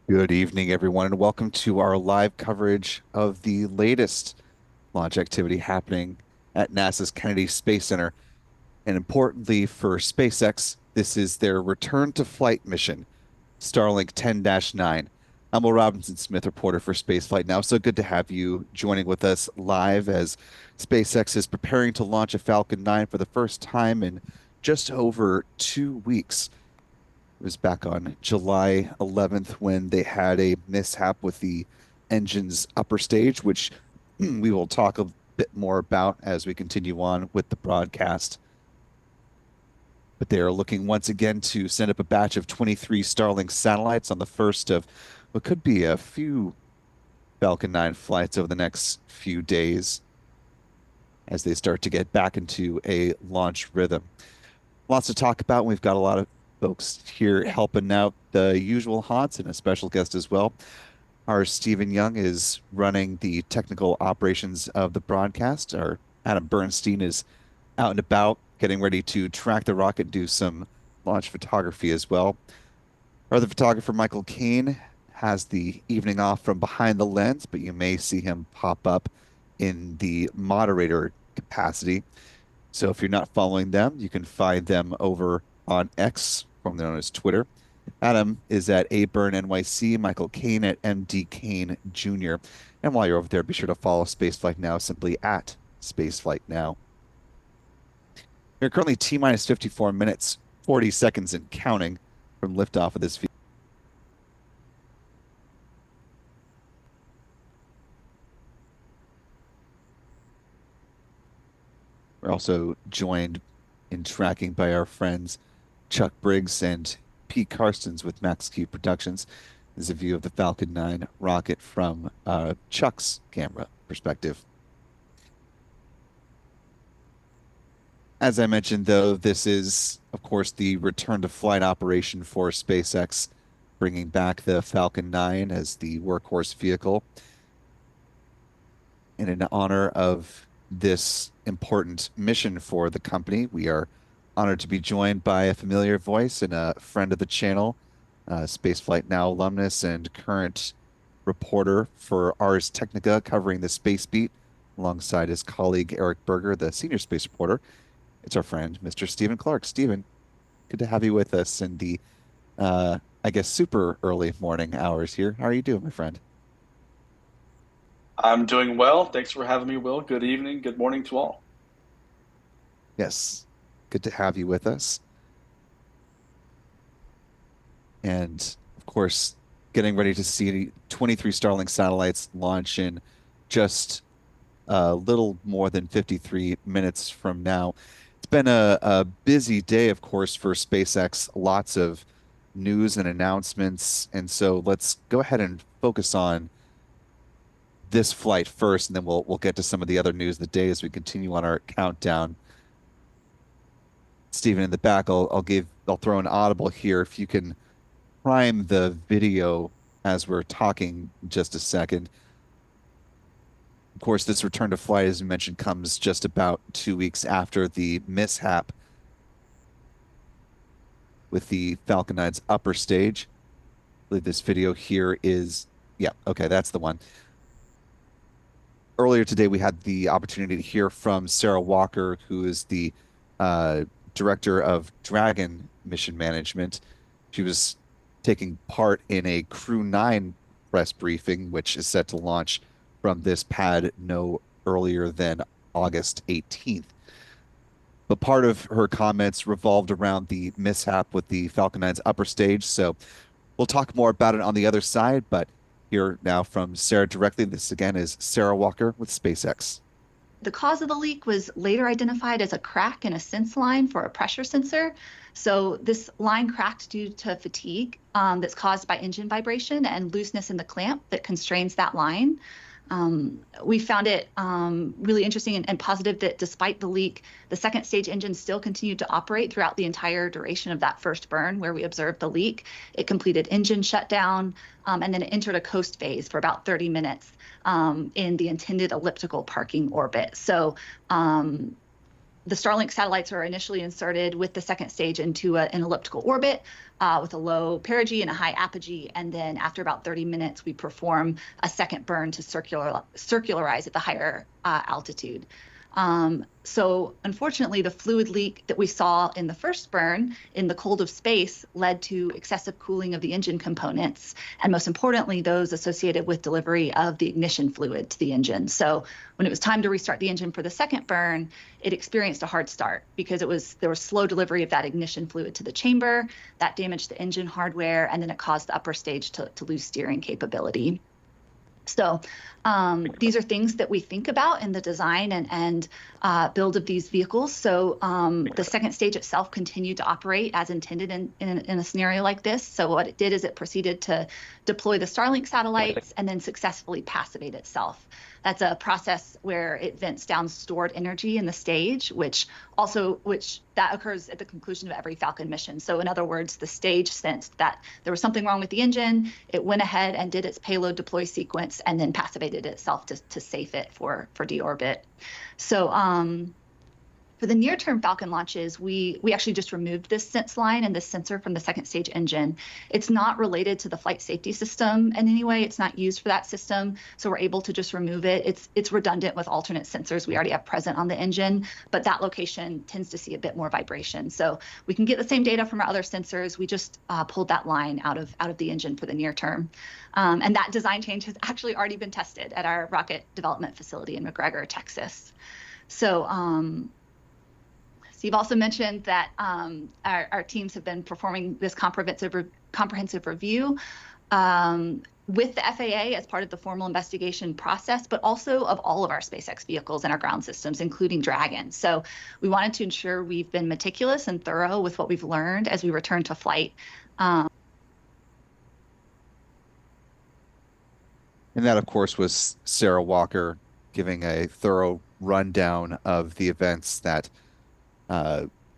Good evening, everyone, and welcome to our live coverage of the latest launch activity happening at NASA's Kennedy Space Center. And importantly for SpaceX, this is their return to flight mission, Starlink 10-9. I'm Will Robinson Smith, reporter for Spaceflight Now. So good to have you joining with us live as SpaceX is preparing to launch a Falcon 9 for the first time in just over 2 weeks. It was back on July 11th when they had a mishap with the engine's upper stage, which we will talk a bit more about as we continue on with the broadcast. But they are looking once again to send up a batch of 23 Starlink satellites on the first of what could be a few Falcon 9 flights over the next few days as they start to get back into a launch rhythm. Lots to talk about. We've got a lot of folks here helping out the usual haunts and a special guest as well. Our Stephen Young is running the technical operations of the broadcast. Our Adam Bernstein is out and about getting ready to track the rocket, do some launch photography as well. Our other photographer, Michael Kane, has the evening off from behind the lens, but you may see him pop up in the moderator capacity. So if you're not following them, you can find them over on X, formerly known as Twitter. Adam is at ABurnNYC, Michael Kane at MD Kane Jr. And while you're over there, be sure to follow Spaceflight Now simply at Spaceflight Now. We're currently T minus 54 minutes, 40 seconds and counting from liftoff of this. We're also joined in tracking by our friends Chuck Briggs and Pete Karstens with Max Q Productions. This is a view of the Falcon 9 rocket from Chuck's camera perspective. As I mentioned, though, this is, of course, the return to flight operation for SpaceX, bringing back the Falcon 9 as the workhorse vehicle. And in honor of this important mission for the company, we are honored to be joined by a familiar voice and a friend of the channel, Spaceflight Now alumnus and current reporter for Ars Technica covering the space beat, alongside his colleague Eric Berger, the senior space reporter. It's our friend, Mr. Stephen Clark. Stephen, good to have you with us in the, I guess, super early morning hours here. How are you doing, my friend? I'm doing well. Thanks for having me, Will. Good evening. Good morning to all. Yes, good to have you with us. And of course, getting ready to see 23 Starlink satellites launch in just a little more than 53 minutes from now. It's been a busy day, of course, for SpaceX. Lots of news and announcements. And so let's go ahead and focus on this flight first, and then we'll get to some of the other news of the day as we continue on our countdown. Stephen, in the back, I'll throw an audible here if you can prime the video as we're talking in just a second. Of course, this return to flight, as you mentioned, comes just about 2 weeks after the mishap with the Falcon 9's upper stage. I believe this video here is, yeah, okay, that's the one. Earlier today, we had the opportunity to hear from Sarah Walker, who is the director of Dragon mission management. She was taking part in a Crew 9 press briefing, which is set to launch from this pad no earlier than August 18th. But part of her comments revolved around the mishap with the Falcon 9's upper stage. So we'll talk more about it on the other side. But here now from Sarah directly. This again is Sarah Walker with SpaceX. The cause of the leak was later identified as a crack in a sense line for a pressure sensor. So this line cracked due to fatigue that's caused by engine vibration and looseness in the clamp that constrains that line. We found it really interesting and positive that despite the leak, the second stage engine still continued to operate throughout the entire duration of that first burn where we observed the leak. It completed engine shutdown and then it entered a coast phase for about 30 minutes in the intended elliptical parking orbit. So the Starlink satellites are initially inserted with the second stage into an elliptical orbit with a low perigee and a high apogee. And then after about 30 minutes, we perform a second burn to circularize at the higher altitude. So unfortunately, the fluid leak that we saw in the first burn in the cold of space led to excessive cooling of the engine components, and most importantly, those associated with delivery of the ignition fluid to the engine. So when it was time to restart the engine for the second burn, it experienced a hard start because there was slow delivery of that ignition fluid to the chamber. That damaged the engine hardware, and then it caused the upper stage to lose steering capability. So these are things that we think about in the design and build of these vehicles. So the second stage itself continued to operate as intended in a scenario like this. So what it did is it proceeded to deploy the Starlink satellites and then successfully passivate itself. That's a process where it vents down stored energy in the stage, which that occurs at the conclusion of every Falcon mission. So in other words, the stage sensed that there was something wrong with the engine. It went ahead and did its payload deploy sequence and then passivated itself to safe it for deorbit. So for the near-term Falcon launches, we actually just removed this sense line and this sensor from the second stage engine. It's not related to the flight safety system in any way. It's not used for that system, so we're able to just remove it. It's redundant with alternate sensors we already have present on the engine, but that location tends to see a bit more vibration. So we can get the same data from our other sensors. We just pulled that line out of the engine for the near term. And that design change has actually already been tested at our rocket development facility in McGregor, Texas. So Steve also mentioned that our teams have been performing this comprehensive review with the FAA as part of the formal investigation process, but also of all of our SpaceX vehicles and our ground systems, including Dragon. So we wanted to ensure we've been meticulous and thorough with what we've learned as we return to flight. And that, of course, was Sarah Walker giving a thorough rundown of the events that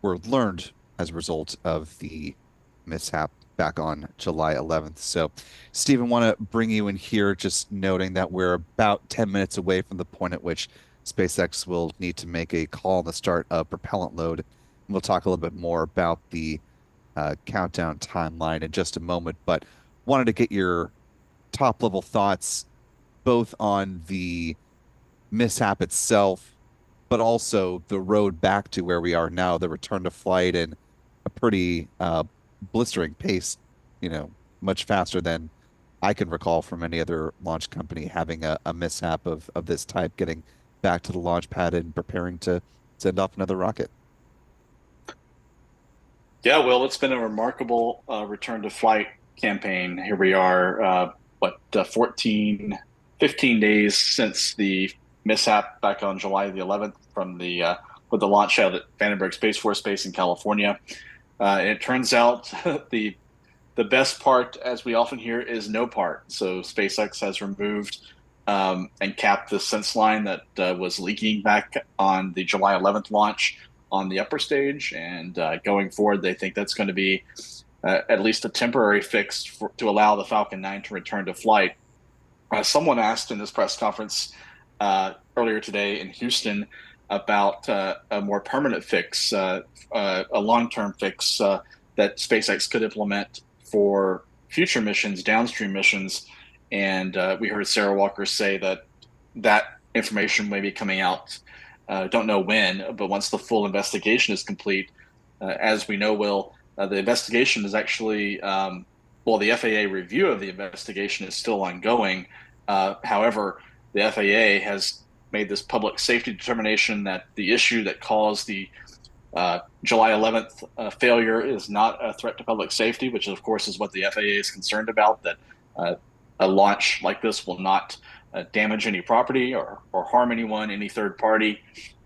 were learned as a result of the mishap back on July 11th. So, Stephen, want to bring you in here, just noting that we're about 10 minutes away from the point at which SpaceX will need to make a call on the start of propellant load. And we'll talk a little bit more about the countdown timeline in just a moment, but wanted to get your top level thoughts both on the mishap itself, but also the road back to where we are now, the return to flight, and a pretty blistering pace, much faster than I can recall from any other launch company having a mishap of this type, getting back to the launch pad and preparing to send off another rocket. Yeah, well, it's been a remarkable return to flight campaign. Here we are, 15 days since the mishap back on July the 11th from with the launch out at Vandenberg Space Force Base in California. And it turns out the best part, as we often hear, is no part. So SpaceX has removed and capped the sense line that was leaking back on the July 11th launch on the upper stage. And going forward, they think that's going to be at least a temporary fix to allow the Falcon 9 to return to flight. Someone asked in this press conference earlier today in Houston about a more permanent fix, a long-term fix that SpaceX could implement for future missions, downstream missions. And we heard Sarah Walker say that information may be coming out. Don't know when, but once the full investigation is complete, as we know, the investigation is actually, the FAA review of the investigation is still ongoing. However, the FAA has made this public safety determination that the issue that caused the July 11th failure is not a threat to public safety, which of course is what the FAA is concerned about, that a launch like this will not damage any property or harm anyone, any third party.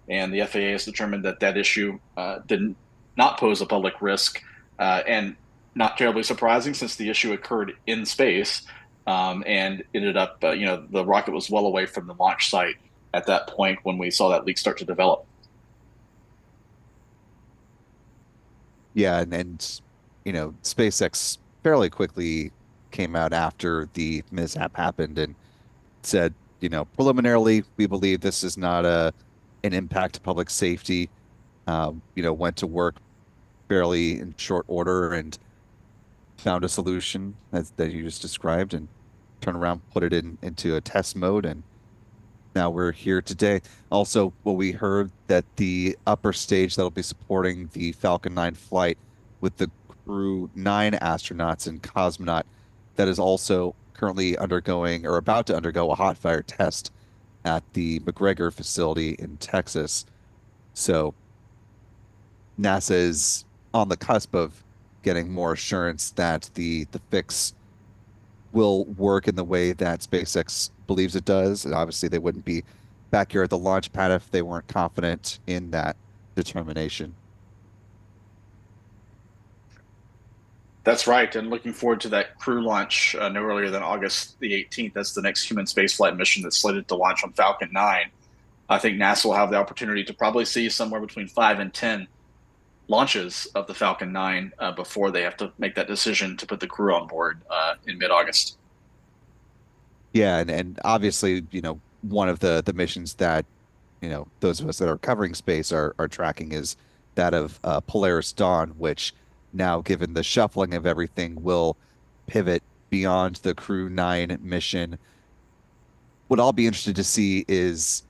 And the FAA has determined that issue did not pose a public risk, and not terribly surprising since the issue occurred in space and ended up, the rocket was well away from the launch site at that point when we saw that leak start to develop. Yeah, and SpaceX fairly quickly came out after the mishap happened and said, preliminarily, we believe this is not an impact to public safety. went to work fairly in short order and found a solution that you just described and turned around, put it into a test mode, and now we're here today. Also, what we heard that the upper stage that'll be supporting the Falcon 9 flight with the crew 9 astronauts and cosmonaut that is also currently undergoing or about to undergo a hot fire test at the McGregor facility in Texas. So NASA is on the cusp of getting more assurance that the fix will work in the way that SpaceX believes it does. And obviously, they wouldn't be back here at the launch pad if they weren't confident in that determination. That's right, and looking forward to that crew launch no earlier than August the 18th. That's the next human spaceflight mission that's slated to launch on Falcon 9. I think NASA will have the opportunity to probably see somewhere between 5 and 10 launches of the Falcon 9 before they have to make that decision to put the crew on board in mid-August. Yeah, and obviously, one of the missions that, those of us that are covering space are tracking is that of Polaris Dawn, which now, given the shuffling of everything, will pivot beyond the Crew 9 mission. What I'll be interested to see is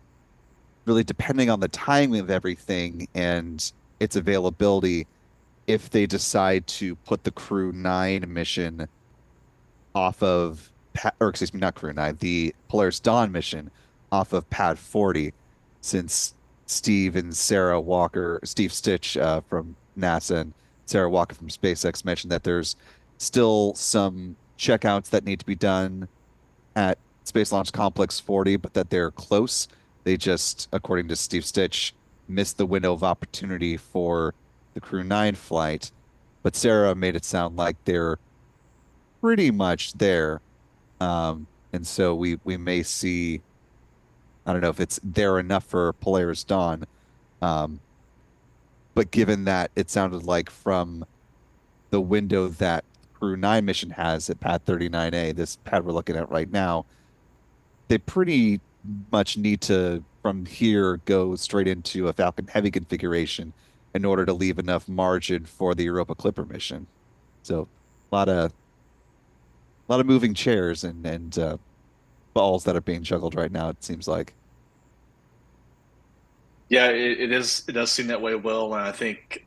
really depending on the timing of everything and its availability, if they decide to put the Crew 9 mission off of, or excuse me, not Crew 9, the Polaris Dawn mission off of Pad 40, since Steve and Sarah Walker, Steve Stitch from NASA and Sarah Walker from SpaceX mentioned that there's still some checkouts that need to be done at Space Launch Complex 40, but that they're close. They just, according to Steve Stitch, missed the window of opportunity for the Crew 9 flight. But Sarah made it sound like they're pretty much there. And so we may see, I don't know if it's there enough for Polaris Dawn. Um, but given that it sounded like from the window that Crew 9 mission has at pad 39A, this pad we're looking at right now, they pretty much need to, from here, go straight into a Falcon Heavy configuration in order to leave enough margin for the Europa Clipper mission. So a lot of moving chairs and balls that are being juggled right now, it seems like. Yeah, it is. It does seem that way, Will. And I think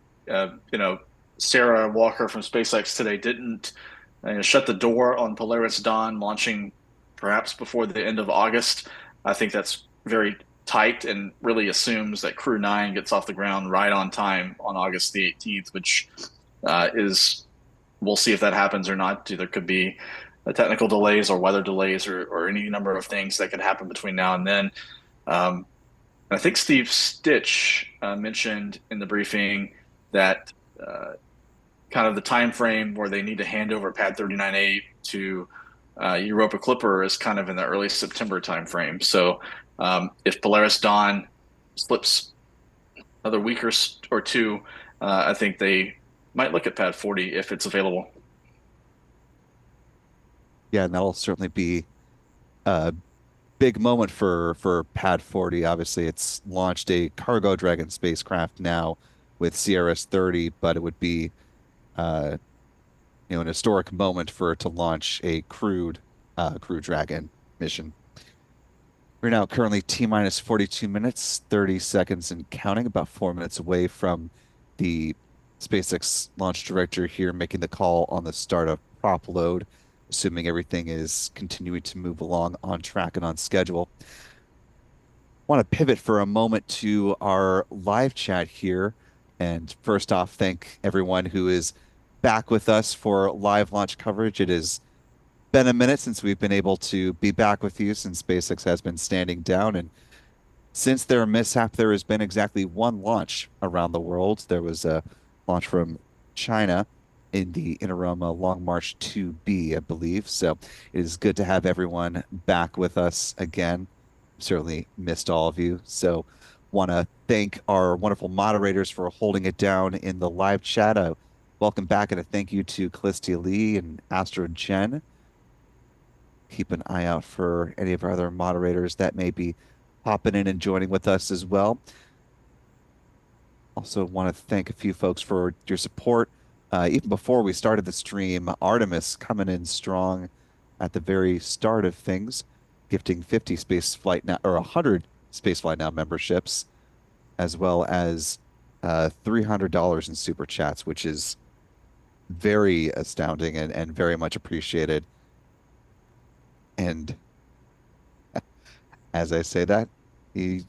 Sarah Walker from SpaceX today didn't shut the door on Polaris Dawn launching perhaps before the end of August. I think that's very tight and really assumes that Crew 9 gets off the ground right on time on August the 18th, which is we'll see if that happens or not. There could be technical delays or weather delays or any number of things that could happen between now and then. Um, I think Steve Stitch mentioned in the briefing that kind of the time frame where they need to hand over Pad 39A to Europa Clipper is kind of in the early September timeframe. So if Polaris Dawn slips another week or two, I think they might look at Pad 40 if it's available. Yeah, and that'll certainly be a big moment for Pad 40. Obviously, it's launched a Cargo Dragon spacecraft now with CRS-30, but it would be uh, an historic moment for it to launch a crewed Crew Dragon mission. We're now currently T minus 42 minutes, 30 seconds and counting, about 4 minutes away from the SpaceX launch director here making the call on the start of prop load, assuming everything is continuing to move along on track and on schedule. Want to pivot for a moment to our live chat here. And first off, thank everyone who is back with us for live launch coverage. It has been a minute since we've been able to be back with you since SpaceX has been standing down. And since their mishap, there has been exactly one launch around the world. There was a launch from China in the interim Long March 2B, I believe. So it is good to have everyone back with us again. Certainly missed all of you. So want to thank our wonderful moderators for holding it down in the live chat. Welcome back and a thank you to Callistia Lee and Astro Jen. Keep an eye out for any of our other moderators that may be popping in and joining with us as well. Also want to thank a few folks for your support. Even before we started the stream, Artemis coming in strong at the very start of things, gifting 50 Spaceflight Now or 100 Spaceflight Now memberships, as well as $300 in super chats, which is very astounding and very much appreciated. And as I say that, he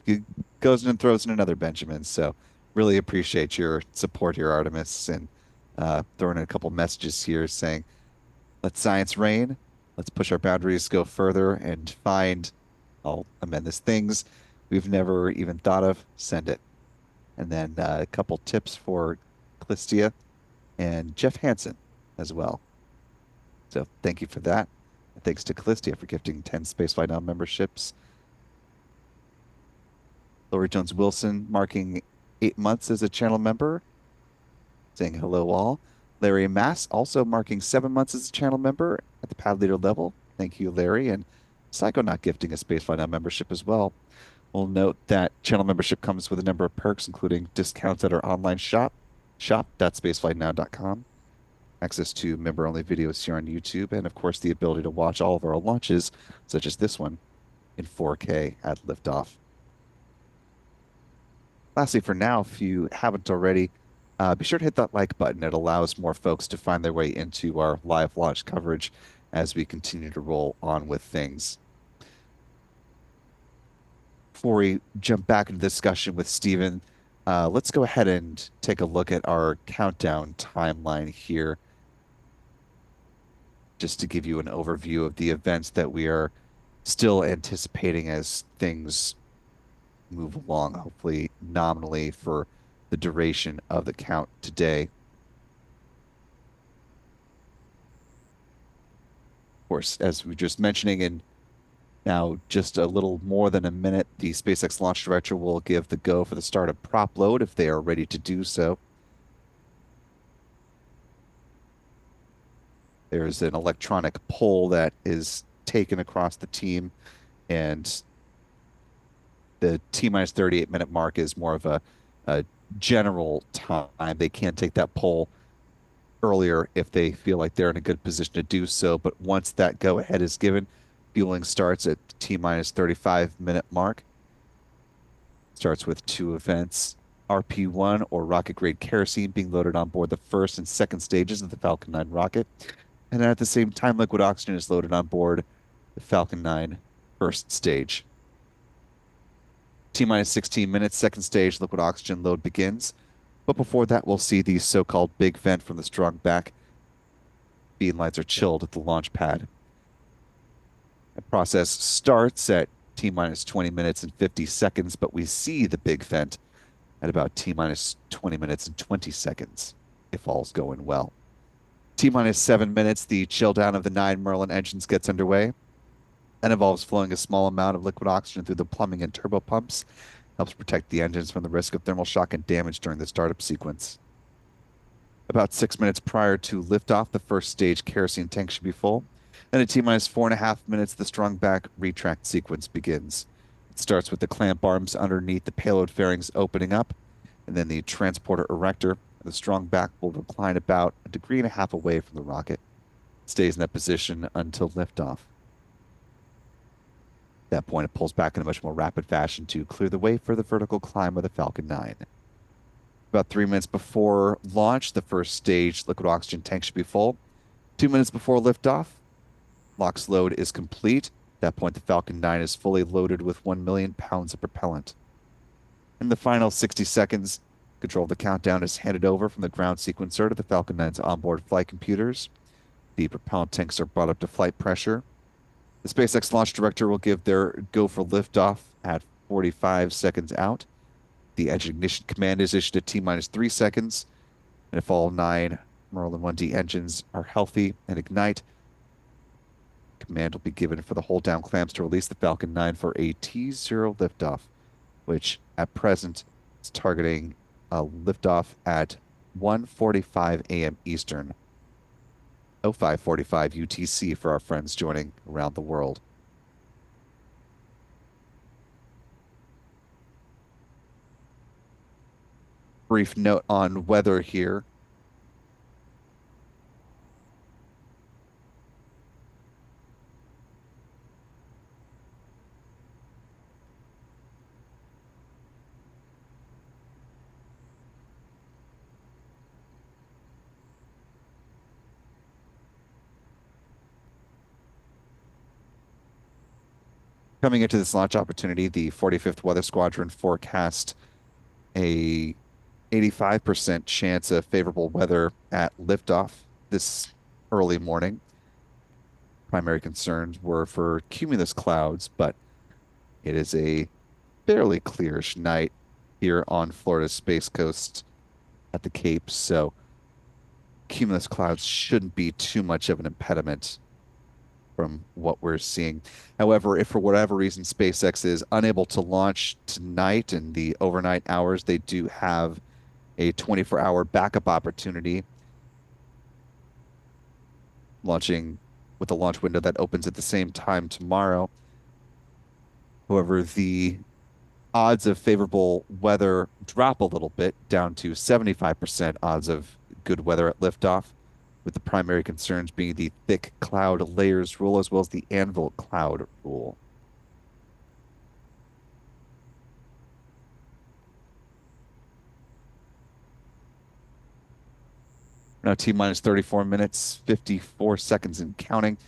goes in and throws in another Benjamin. So really appreciate your support here, Artemis, and throwing in a couple messages here saying, let science reign. Let's push our boundaries, go further, and find, I'll amend this, things we've never even thought of. Send it. And then a couple tips for Clistia and Jeff Hansen as well. So thank you for that. And thanks to Calistia for gifting 10 Spaceflight Now memberships. Lori Jones Wilson marking 8 months as a channel member, saying hello all. Larry Mass also marking 7 months as a channel member at the pad leader level. Thank you, Larry. And Psychonaut gifting a Spaceflight Now membership as well. We'll note that channel membership comes with a number of perks, including discounts at our online shop, shop.spaceflightnow.com, access to member-only videos here on YouTube, and of course the ability to watch all of our launches, such as this one, in 4K at Liftoff. Lastly, for now, if you haven't already, be sure to hit that like button. It allows more folks to find their way into our live launch coverage as we continue to roll on with things. Before we jump back into discussion with Stephen, let's go ahead and take a look at our countdown timeline here, just to give you an overview of the events that we are still anticipating as things move along, hopefully nominally for the duration of the count today. Of course, as we were just mentioning, in now just a little more than a minute, the SpaceX launch director will give the go for the start of prop load if they are ready to do so. There's an electronic poll that is taken across the team, and the T-minus 38-minute mark is more of a general time. They can take that poll earlier if they feel like they're in a good position to do so. But once that go ahead is given, fueling starts at T-minus 35-minute mark. Starts with two events. RP-1 or rocket grade kerosene being loaded on board the first and second stages of the Falcon 9 rocket. And at the same time, liquid oxygen is loaded on board the Falcon 9 first stage. T-minus 16 minutes, second stage liquid oxygen load begins. But before that, we'll see the so-called big vent from the strong back. Beam lights are chilled at the launch pad. The process starts at T-minus 20 minutes and 50 seconds, but we see the big vent at about T-minus 20 minutes and 20 seconds, if all's going well. T-minus 7 minutes, the chill down of the 9 Merlin engines gets underway. That involves flowing a small amount of liquid oxygen through the plumbing and turbo pumps. Helps protect the engines from the risk of thermal shock and damage during the startup sequence. About 6 minutes prior to liftoff, the first stage kerosene tank should be full. Then at T-minus 4.5 minutes, the strong back retract sequence begins. It starts with the clamp arms underneath the payload fairings opening up, and then the transporter erector. The strong back will recline about 1.5 degrees away from the rocket. It stays in that position until liftoff. At that point, it pulls back in a much more rapid fashion to clear the way for the vertical climb of the Falcon 9. About 3 minutes before launch, the first stage liquid oxygen tank should be full. 2 minutes before liftoff, LOX load is complete. At that point, the Falcon 9 is fully loaded with 1 million pounds of propellant. In the final 60 seconds, control of the countdown is handed over from the ground sequencer to the Falcon 9's onboard flight computers. The propellant tanks are brought up to flight pressure. The SpaceX launch director will give their go for liftoff at 45 seconds out. The engine ignition command is issued at T-minus 3 seconds. And if all 9 Merlin 1D engines are healthy and ignite, command will be given for the hold down clamps to release the Falcon 9 for a T0 liftoff, which at present is targeting a liftoff at 1:45 a.m. Eastern, 05:45 UTC for our friends joining around the world. brief note on weather here. Coming into this launch opportunity, the 45th Weather Squadron forecast a 85% chance of favorable weather at liftoff this early morning. Primary concerns were for cumulus clouds, but it is a fairly clearish night here on Florida's Space Coast at the Cape, so cumulus clouds shouldn't be too much of an impediment from what we're seeing. However, if for whatever reason SpaceX is unable to launch tonight in the overnight hours, they do have a 24-hour backup opportunity, launching with a launch window that opens at the same time tomorrow. However, the odds of favorable weather drop a little bit down to 75% odds of good weather at liftoff, with the primary concerns being the thick cloud layers rule as well as the anvil cloud rule. Now T minus 34 minutes, 54 seconds and counting.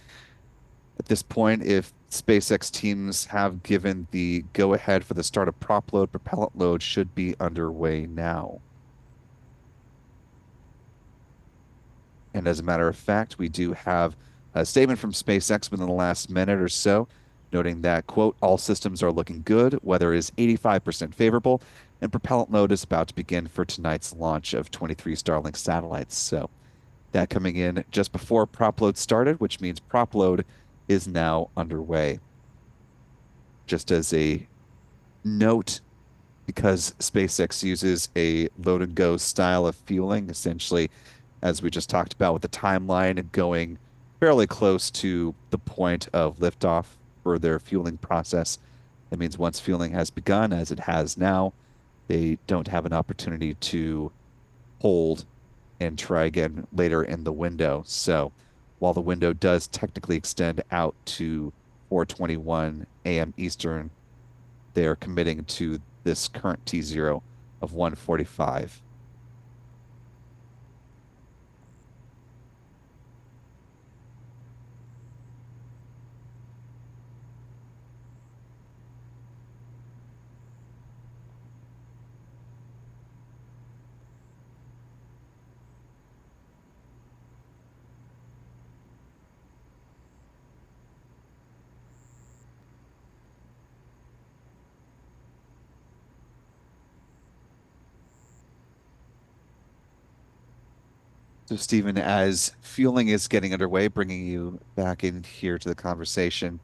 At this point, if SpaceX teams have given the go ahead for the start of prop load, propellant load should be underway now. And as a matter of fact, we do have a statement from SpaceX within the last minute or so, noting that, quote, all systems are looking good, weather is 85% favorable, and propellant load is about to begin for tonight's launch of 23 Starlink satellites. So that coming in just before prop load started, which means prop load is now underway. Just as a note, because SpaceX uses a load and go style of fueling, essentially, as we just talked about with the timeline going fairly close to the point of liftoff for their fueling process. That means once fueling has begun, as it has now, they don't have an opportunity to hold and try again later in the window. So while the window does technically extend out to 4:21 a.m. Eastern, they are committing to this current T0 of 1:45. So, Stephen, as fueling is getting underway, bringing you back in here to the conversation,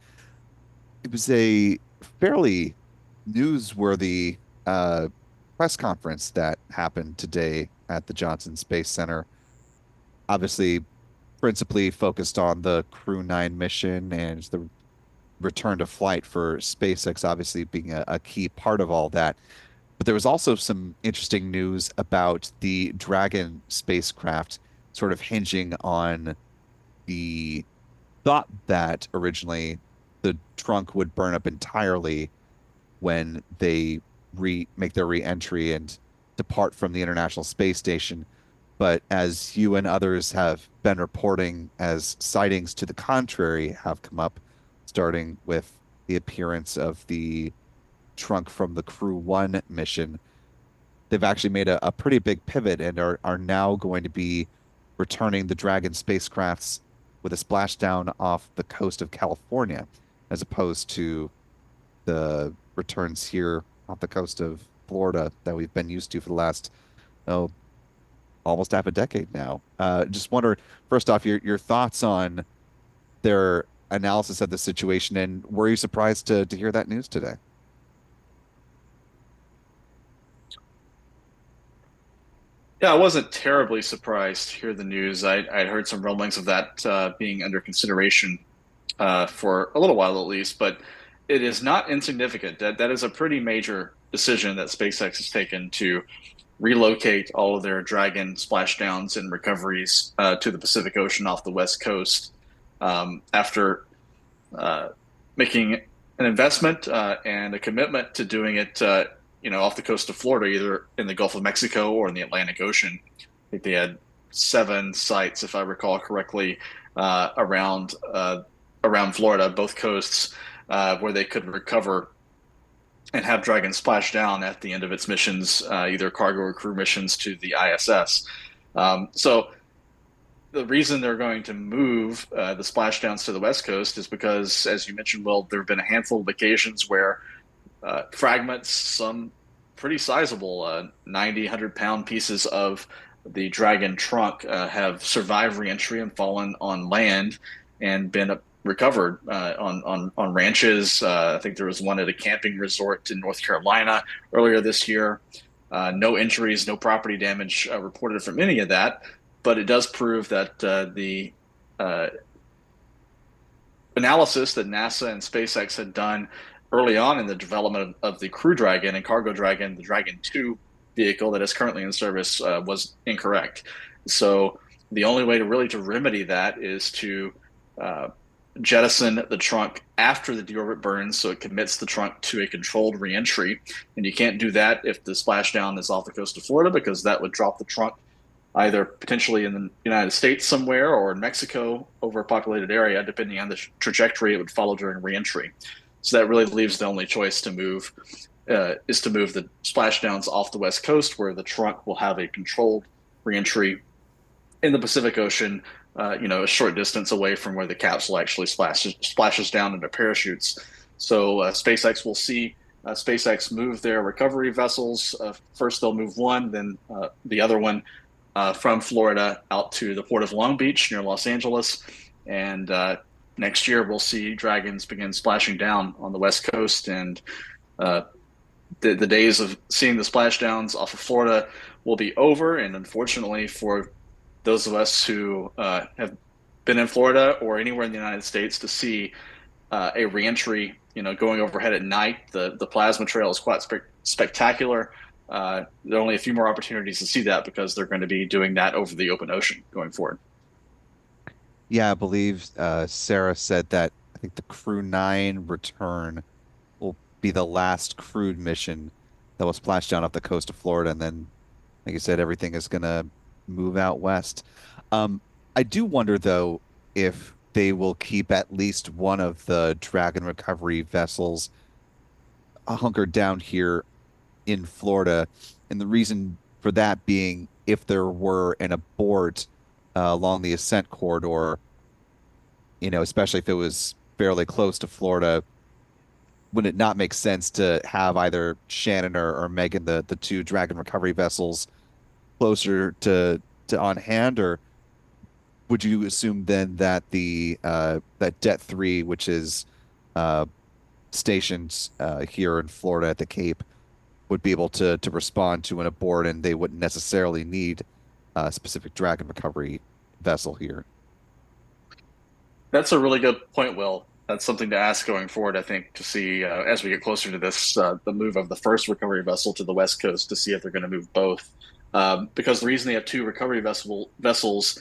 it was a fairly newsworthy press conference that happened today at the Johnson Space Center. Obviously, principally focused on the Crew 9 mission and the return to flight for SpaceX, obviously being a key part of all that. But there was also some interesting news about the Dragon spacecraft sort of hinging on the thought that originally the trunk would burn up entirely when they make their re-entry and depart from the International Space Station. But as you and others have been reporting, as sightings to the contrary have come up, starting with the appearance of the trunk from the Crew 1 mission, they've actually made a pretty big pivot and are now going to be returning the Dragon spacecrafts with a splashdown off the coast of California, as opposed to the returns here off the coast of Florida that we've been used to for the last, oh, almost half a decade now. Just wonder, first off, your thoughts on their analysis of the situation, and were you surprised to hear that news today? Yeah, I wasn't terribly surprised to hear the news. I'd heard some rumblings of that being under consideration for a little while at least, but it is not insignificant. That is a pretty major decision that SpaceX has taken to relocate all of their Dragon splashdowns and recoveries to the Pacific Ocean off the West Coast after uh, making an investment and a commitment to doing it, off the coast of Florida, either in the Gulf of Mexico or in the Atlantic Ocean. I think they had 7 sites, if I recall correctly, around Florida, both coasts, where they could recover and have Dragon splash down at the end of its missions, either cargo or crew missions to the ISS. So the reason they're going to move the splashdowns to the West Coast is because, as you mentioned, Will, there have been a handful of occasions where fragments, some pretty sizable 90, 100-pound pieces of the Dragon trunk have survived reentry and fallen on land and been recovered on ranches. I think there was one at a camping resort in North Carolina earlier this year. No injuries, no property damage reported from any of that, but it does prove that the analysis that NASA and SpaceX had done early on in the development of the Crew Dragon and Cargo Dragon, the Dragon 2 vehicle that is currently in service, was incorrect. So the only way to remedy that is to jettison the trunk after the deorbit burns, so it commits the trunk to a controlled reentry. And you can't do that if the splashdown is off the coast of Florida, because that would drop the trunk either potentially in the United States somewhere or in Mexico over a populated area, depending on the trajectory it would follow during reentry. So that really leaves the only choice to move is to move the splashdowns off the West Coast, where the trunk will have a controlled reentry in the Pacific Ocean, a short distance away from where the capsule actually splashes down into parachutes. So SpaceX will see SpaceX move their recovery vessels. First, they'll move one, then the other one from Florida out to the port of Long Beach near Los Angeles. And next year, we'll see Dragons begin splashing down on the West Coast. And the days of seeing the splashdowns off of Florida will be over. And unfortunately, for those of us who have been in Florida or anywhere in the United States to see a reentry, going overhead at night, the plasma trail is quite spectacular. There are only a few more opportunities to see that because they're going to be doing that over the open ocean going forward. Yeah, I believe Sarah said that I think the Crew 9 return will be the last crewed mission that will splash down off the coast of Florida. And then, like you said, everything is going to move out west. I do wonder, though, if they will keep at least one of the Dragon recovery vessels hunkered down here in Florida. And the reason for that being, if there were an abort along the ascent corridor, especially if it was fairly close to Florida, would it not make sense to have either Shannon or Megan, the two Dragon recovery vessels, closer to on hand? Or would you assume then that that Det 3, which is stationed here in Florida at the Cape, would be able to respond to an abort, and they wouldn't necessarily need a specific Dragon recovery vessel here? That's a really good point, Will. That's something to ask going forward, I think, to see as we get closer to this, the move of the first recovery vessel to the West Coast, to see if they're going to move both. Because the reason they have two recovery vessels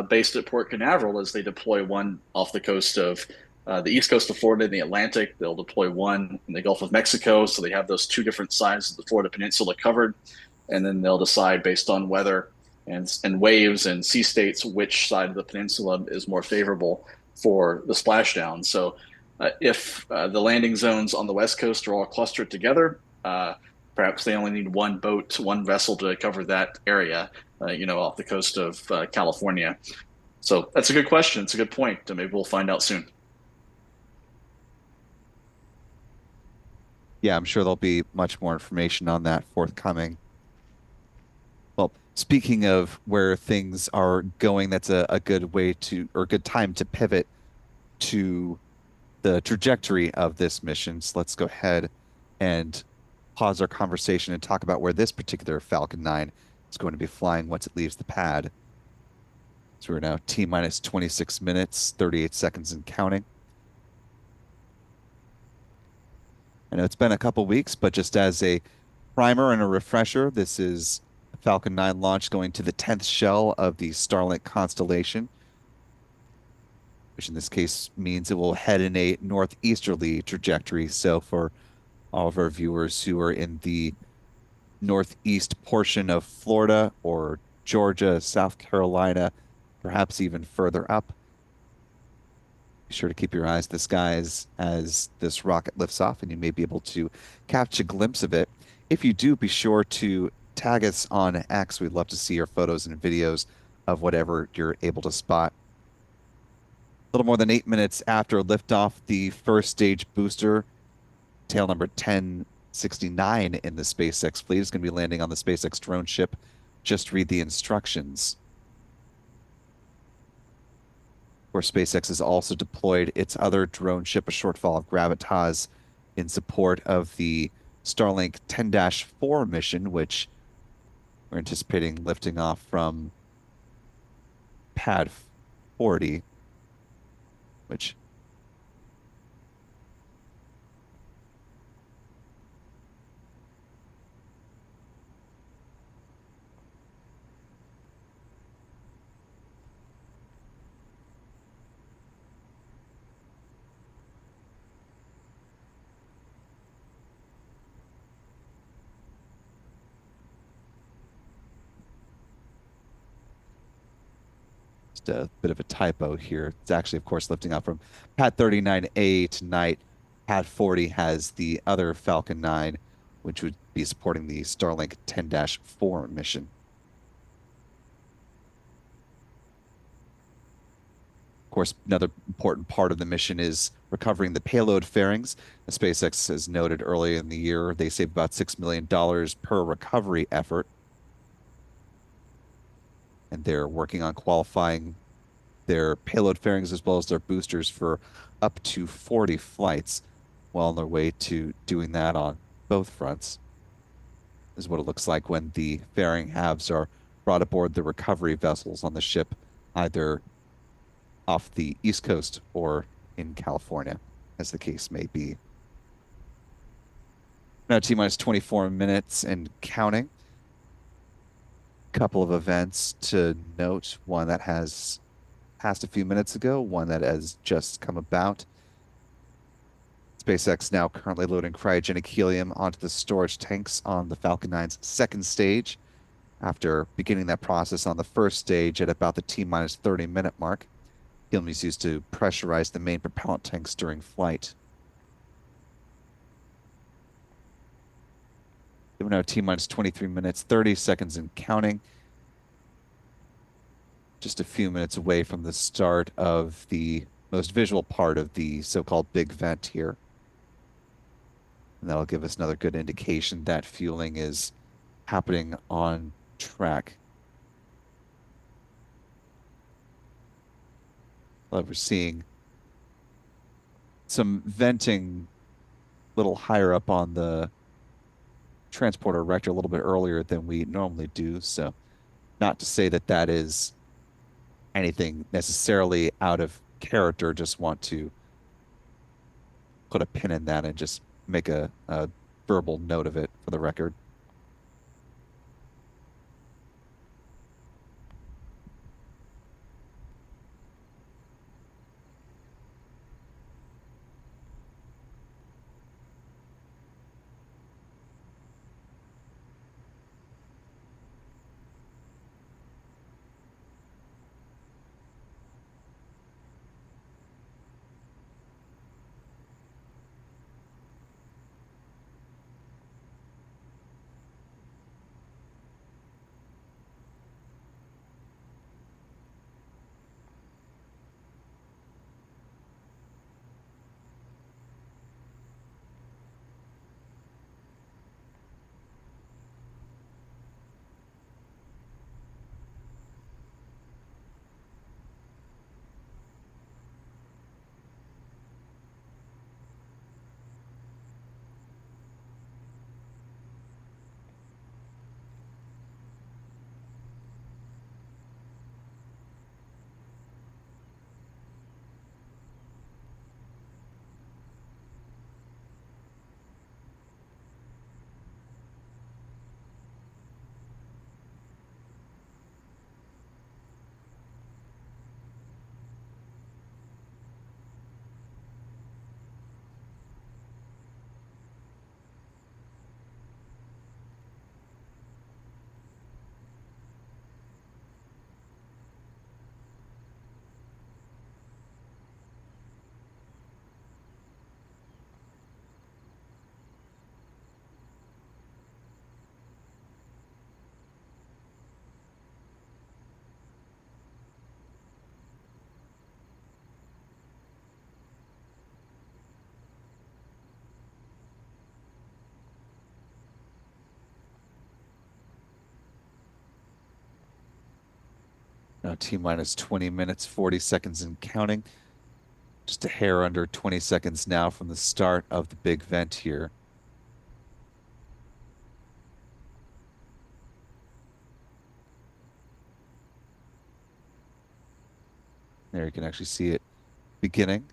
based at Port Canaveral is they deploy one off the coast of the east coast of Florida in the Atlantic. They'll deploy one in the Gulf of Mexico. So they have those two different sides of the Florida Peninsula covered. And then they'll decide based on weather and waves and sea states which side of the peninsula is more favorable for the splashdown. So if the landing zones on the West Coast are all clustered together, perhaps they only need one boat, one vessel to cover that area, off the coast of California. So that's a good question. It's a good point. Maybe we'll find out soon. Yeah, I'm sure there'll be much more information on that forthcoming. Well, speaking of where things are going, that's a good way to, or a good time to pivot to the trajectory of this mission. So let's go ahead and pause our conversation and talk about where this particular Falcon 9 is going to be flying once it leaves the pad. So we're now T minus 26 minutes, 38 seconds and counting. I know it's been a couple weeks, but just as a primer and a refresher, this is a Falcon 9 launch going to the 10th shell of the Starlink constellation, which in this case means it will head in a northeasterly trajectory. So for all of our viewers who are in the northeast portion of Florida or Georgia, South Carolina, perhaps even further up, be sure to keep your eyes to the skies as this rocket lifts off, and you may be able to catch a glimpse of it. If you do, be sure to tag us on X. We'd love to see your photos and videos of whatever you're able to spot. A little more than 8 minutes after liftoff, the first stage booster, tail number 1069 in the SpaceX fleet, is going to be landing on the SpaceX drone ship. Just read the instructions. Of course, SpaceX has also deployed its other drone ship, a shortfall of Gravitas, in support of the Starlink 10-4 mission, which we're anticipating lifting off from pad 40, which a bit of a typo here. It's actually, of course, lifting off from pad 39A tonight. Pad 40 has the other Falcon 9, which would be supporting the Starlink 10-4 mission. Of course, another important part of the mission is recovering the payload fairings. As SpaceX has noted earlier in the year, they save about $6 million per recovery effort. And they're working on qualifying their payload fairings as well as their boosters for up to 40 flights. Well on their way to doing that on both fronts. This is what it looks like when the fairing halves are brought aboard the recovery vessels on the ship, either off the East Coast or in California, as the case may be. Now T-minus 24 minutes and counting. Couple of events to note. One that has passed a few minutes ago, one that has just come about. SpaceX now currently loading cryogenic helium onto the storage tanks on the Falcon 9's second stage after beginning that process on the first stage at about the T-minus 30-minute mark. Helium is used to pressurize the main propellant tanks during flight. We're now T-minus 23 minutes, 30 seconds and counting. Just a few minutes away from the start of the most visual part of the so-called big vent here. And that'll give us another good indication that fueling is happening on track. Well, we're seeing some venting a little higher up on the transporter rector a little bit earlier than we normally do. So not to say that that is anything necessarily out of character, just want to put a pin in that and just make a verbal note of it for the record. Now T minus 20 minutes, 40 seconds and counting. Just a hair under 20 seconds now from the start of the big vent here. There you can actually see it beginning.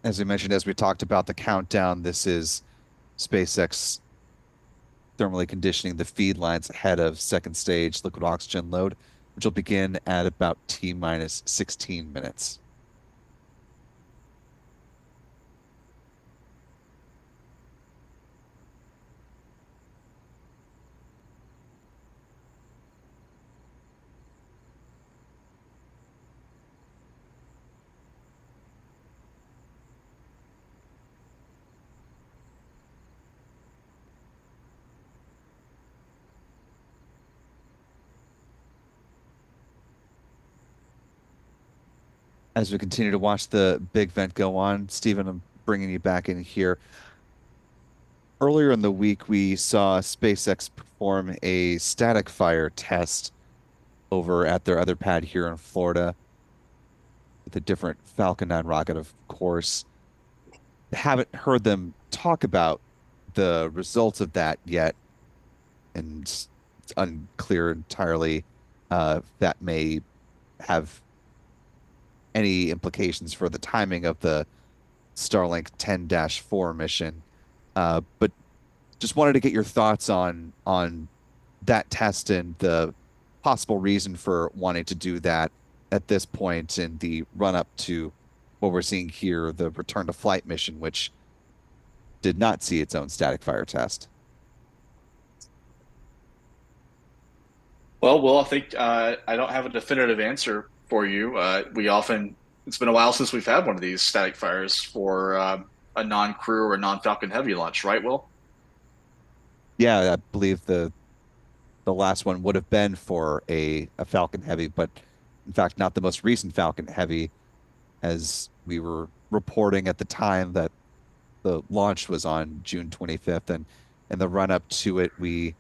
As we mentioned, as we talked about the countdown, this is SpaceX thermally conditioning the feed lines ahead of second stage liquid oxygen load, which will begin at about T minus 16 minutes. As we continue to watch the big vent go on, Stephen, I'm bringing you back in here. Earlier in the week, we saw SpaceX perform a static fire test over at their other pad here in Florida with a different Falcon 9 rocket, of course. Haven't heard them talk about the results of that yet, and it's unclear entirely that may have any implications for the timing of the Starlink 10-4 mission. But just wanted to get your thoughts on that test and the possible reason for wanting to do that at this point in the run up to what we're seeing here, the return to flight mission, which did not see its own static fire test. Well, Will, I think I don't have a definitive answer for you. It's been a while since we've had one of these static fires for a non-crew or non-Falcon Heavy launch, right, Will? Yeah, I believe the last one would have been for a Falcon Heavy, but in fact, not the most recent Falcon Heavy, as we were reporting at the time that the launch was on June 25th. And in the run up to it, we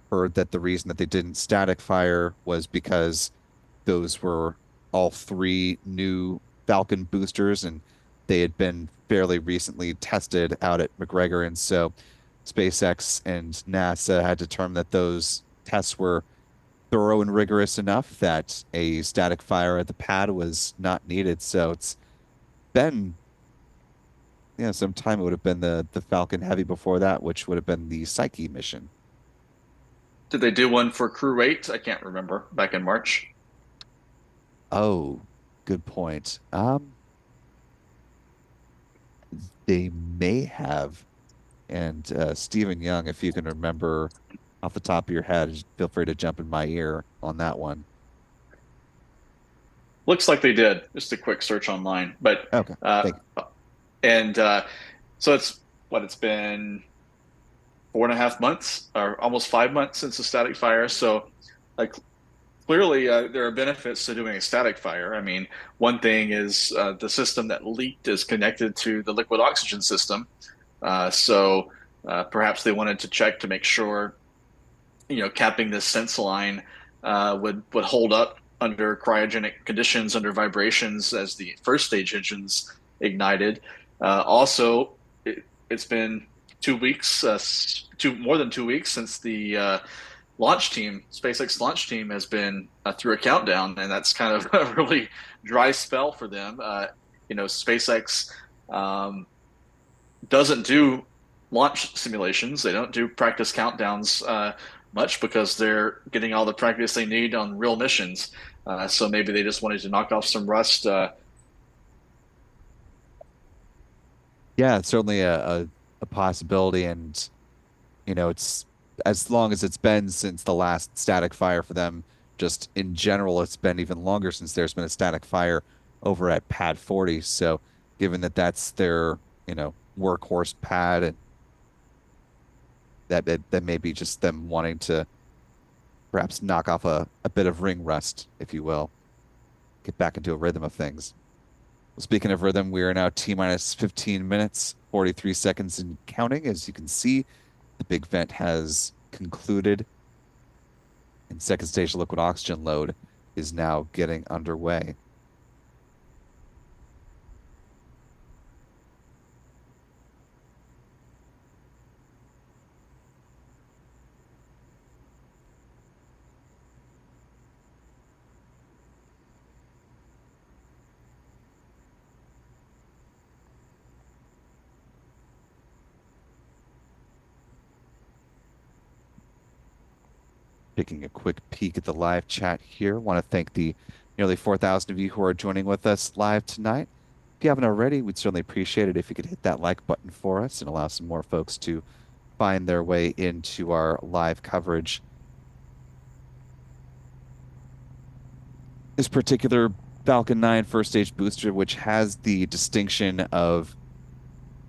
heard that the reason that they didn't static fire was because those were all three new Falcon boosters and they had been fairly recently tested out at McGregor. And so SpaceX and NASA had determined that those tests were thorough and rigorous enough that a static fire at the pad was not needed. So it's been, some time. It would have been the Falcon Heavy before that, which would have been the Psyche mission. Did they do one for Crew 8? I can't remember. Back in March. Oh, good point. They may have. And Stephen Young, if you can remember off the top of your head, feel free to jump in my ear on that one. Looks like they did. Just a quick search online. But Okay, uh, thank you. and so it's been 4.5 months or almost 5 months since the static fire. So like clearly there are benefits to doing a static fire. I mean, one thing is the system that leaked is connected to the liquid oxygen system. So perhaps they wanted to check to make sure, capping this sense line would hold up under cryogenic conditions, under vibrations as the first stage engines ignited. Also, it's been 2 weeks, more than 2 weeks since the launch team, SpaceX launch team, has been through a countdown, and that's kind of a really dry spell for them. SpaceX doesn't do launch simulations. They don't do practice countdowns much because they're getting all the practice they need on real missions. So maybe they just wanted to knock off some rust. Yeah, it's certainly a possibility. And, it's as long as it's been since the last static fire for them, just in general, it's been even longer since there's been a static fire over at Pad 40. So given that that's their, workhorse pad, and that may be just them wanting to perhaps knock off a bit of ring rust, if you will, get back into a rhythm of things. Speaking of rhythm, we are now T minus 15 minutes, 43 seconds and counting. As you can see, the big vent has concluded, and second stage liquid oxygen load is now getting underway. Taking a quick peek at the live chat here. Want to thank the nearly 4,000 of you who are joining with us live tonight. If you haven't already, we'd certainly appreciate it if you could hit that like button for us and allow some more folks to find their way into our live coverage. This particular Falcon 9 first stage booster, which has the distinction of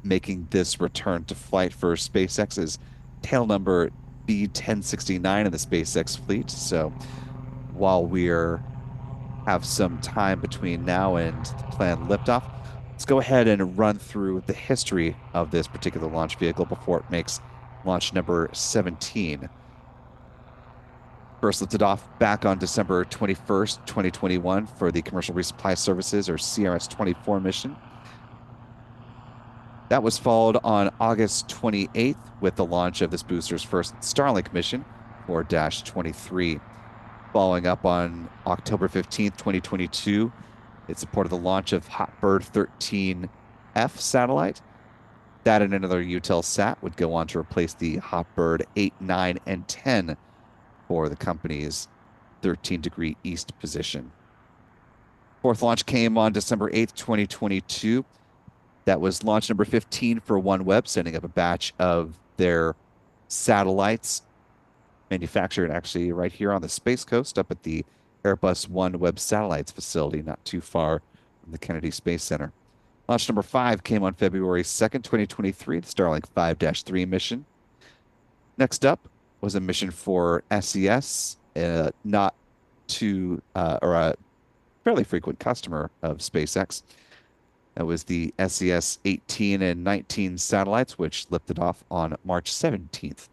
making this return to flight for SpaceX's tail number B1069 in the SpaceX fleet. So while we're have some time between now and the planned liftoff, let's go ahead and run through the history of this particular launch vehicle before it makes launch number 17. First lifted off back on December 21st, 2021 for the Commercial Resupply Services, or CRS-24 mission. That was followed on August 28th with the launch of this booster's first Starlink mission, 4-23. Following up on October 15th, 2022, it supported the launch of Hotbird 13F satellite. That and another Eutelsat would go on to replace the Hotbird 8, 9, and 10 for the company's 13-degree east position. Fourth launch came on December 8th, 2022. That was launch number 15 for OneWeb, sending up a batch of their satellites manufactured actually right here on the Space Coast up at the Airbus OneWeb Satellites facility, not too far from the Kennedy Space Center. Launch number 5 came on February 2nd, 2023, the Starlink 5-3 mission. Next up was a mission for SES, not too, or a fairly frequent customer of SpaceX. That was the SES 18 and 19 satellites, which lifted off on March 17th.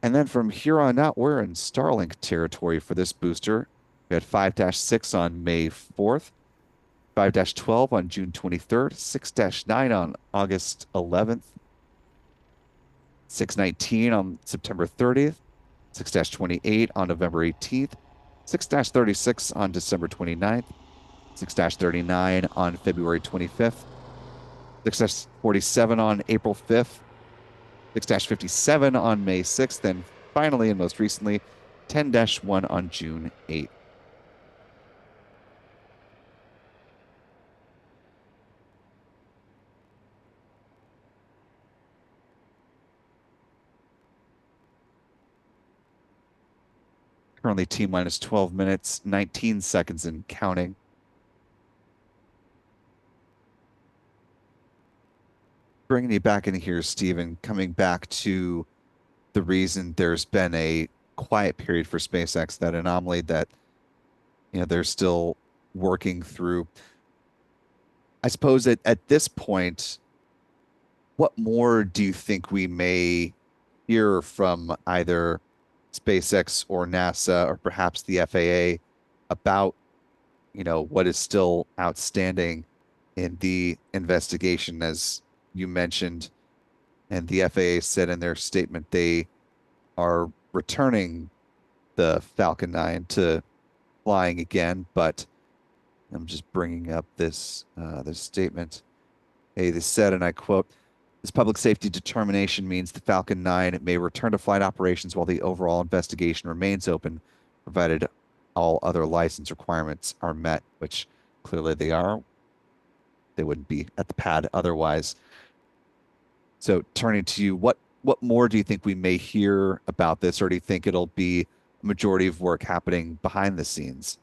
And then from here on out, we're in Starlink territory for this booster. We had 5-6 on May 4th, 5-12 on June 23rd, 6-9 on August 11th, 6-19 on September 30th, 6-28 on November 18th, 6-36 on December 29th, 6-39 on February 25th, 6-47 on April 5th, 6-57 on May 6th, and finally, and most recently, 10-1 on June 8th. Currently T minus 12 minutes, 19 seconds and counting. Bringing you back in here, Stephen, coming back to the reason there's been a quiet period for SpaceX, that anomaly that they're still working through. I suppose at this point, what more do you think we may hear from either SpaceX or NASA or perhaps the FAA about, what is still outstanding in the investigation? As you mentioned, and the FAA said in their statement they are returning the Falcon 9 to flying again, but I'm just bringing up this statement. Hey, they said, and I quote, "This public safety determination means the Falcon 9 may return to flight operations while the overall investigation remains open, provided all other license requirements are met," which clearly they are. They wouldn't be at the pad otherwise. So turning to you, what more do you think we may hear about this, or do you think it'll be a majority of work happening behind the scenes?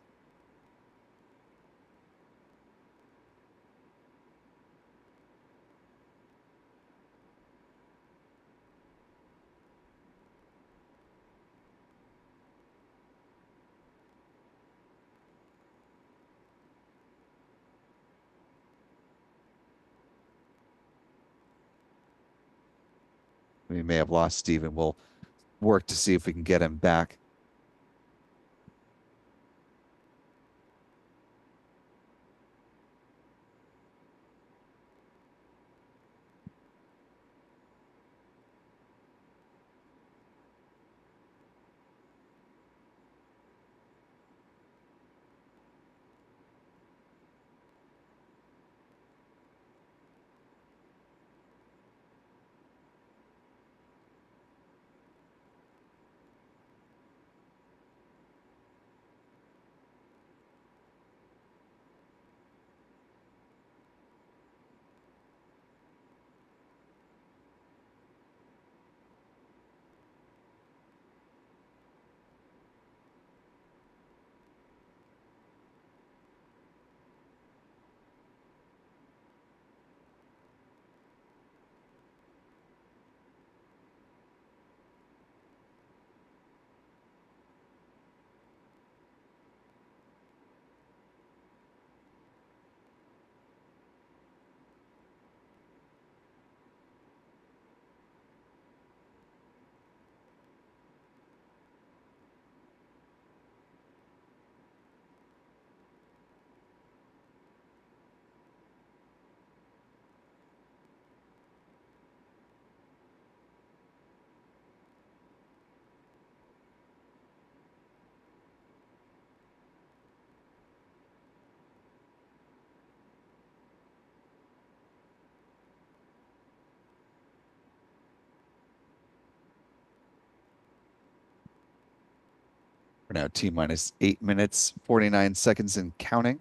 We may have lost Steven. We'll work to see if we can get him back. We're now T minus 8 minutes, 49 seconds and counting.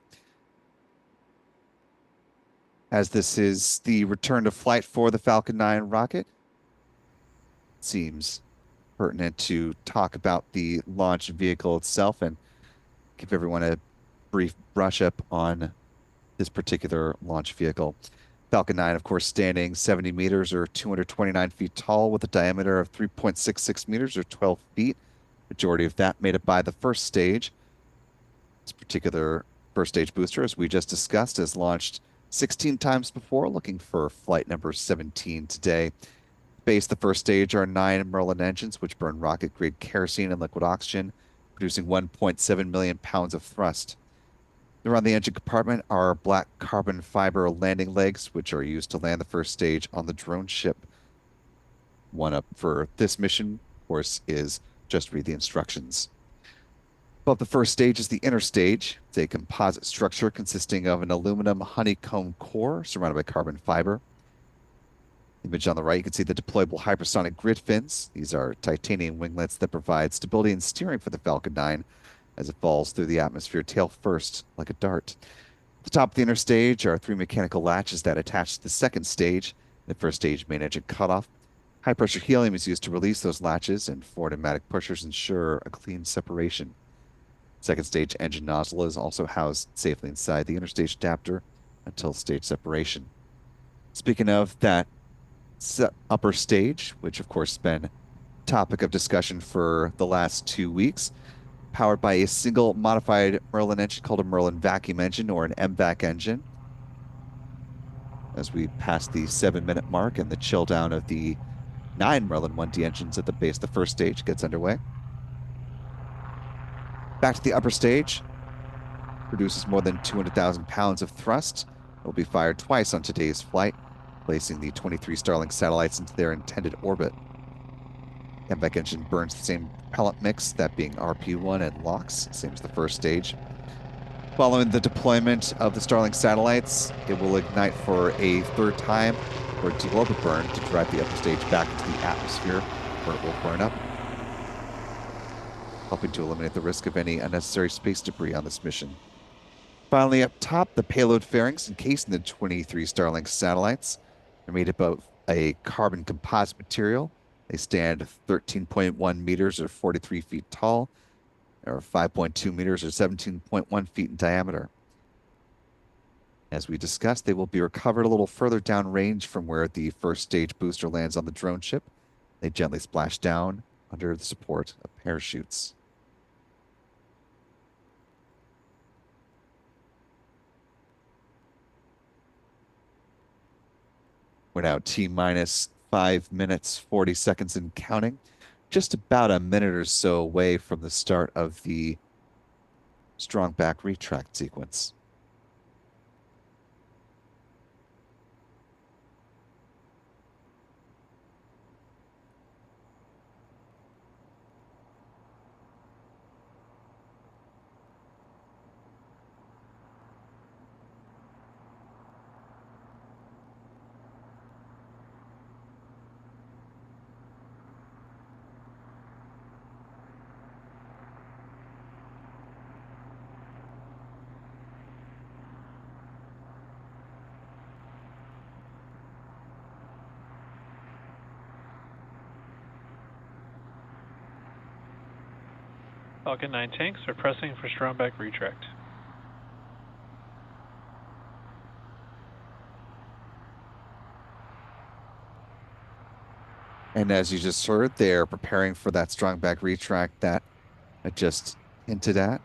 As this is the return to flight for the Falcon 9 rocket, it seems pertinent to talk about the launch vehicle itself and give everyone a brief brush up on this particular launch vehicle. Falcon 9, of course, standing 70 meters or 229 feet tall with a diameter of 3.66 meters or 12 feet. Majority of that made it by the first stage. This particular first stage booster, as we just discussed, has launched 16 times before, looking for flight number 17 today. Base the first stage are 9 Merlin engines, which burn rocket-grade kerosene and liquid oxygen, producing 1.7 million pounds of thrust. Around the engine compartment are black carbon fiber landing legs, which are used to land the first stage on the drone ship. One up for this mission, of course, is just read the instructions. Above the first stage is the inner stage. It's a composite structure consisting of an aluminum honeycomb core surrounded by carbon fiber. Image on the right, you can see the deployable hypersonic grid fins. These are titanium winglets that provide stability and steering for the Falcon 9 as it falls through the atmosphere tail first like a dart. At the top of the inner stage are 3 mechanical latches that attach to the second stage, the first stage main engine cutoff. High pressure helium is used to release those latches, and 4 pneumatic pushers ensure a clean separation. Second stage engine nozzle is also housed safely inside the interstage adapter until stage separation. Speaking of that upper stage, which of course has been topic of discussion for the last 2 weeks, powered by a single modified Merlin engine called a Merlin vacuum engine or an MVAC engine. As we pass the 7-minute mark and the chill down of the 9 Merlin 1D engines at the base of the first stage gets underway. Back to the upper stage, produces more than 200,000 pounds of thrust. It will be fired twice on today's flight, placing the 23 Starlink satellites into their intended orbit. MVAC engine burns the same propellant mix, that being RP1 and LOX, same as the first stage. Following the deployment of the Starlink satellites, it will ignite for a third time for a deorbit burn to drive the upper stage back into the atmosphere, where it will burn up, helping to eliminate the risk of any unnecessary space debris on this mission. Finally, up top, the payload fairings encasing the 23 Starlink satellites are made up of a carbon composite material. They stand 13.1 meters or 43 feet tall, or 5.2 meters or 17.1 feet in diameter. As we discussed, they will be recovered a little further downrange from where the first stage booster lands on the drone ship. They gently splash down under the support of parachutes. We're now T minus 5 minutes, 40 seconds and counting. Just about a minute or so away from the start of the strong back retract sequence. Falcon 9 tanks are pressing for strong back retract. And as you just heard, they're preparing for that strong back retract that I just hinted at.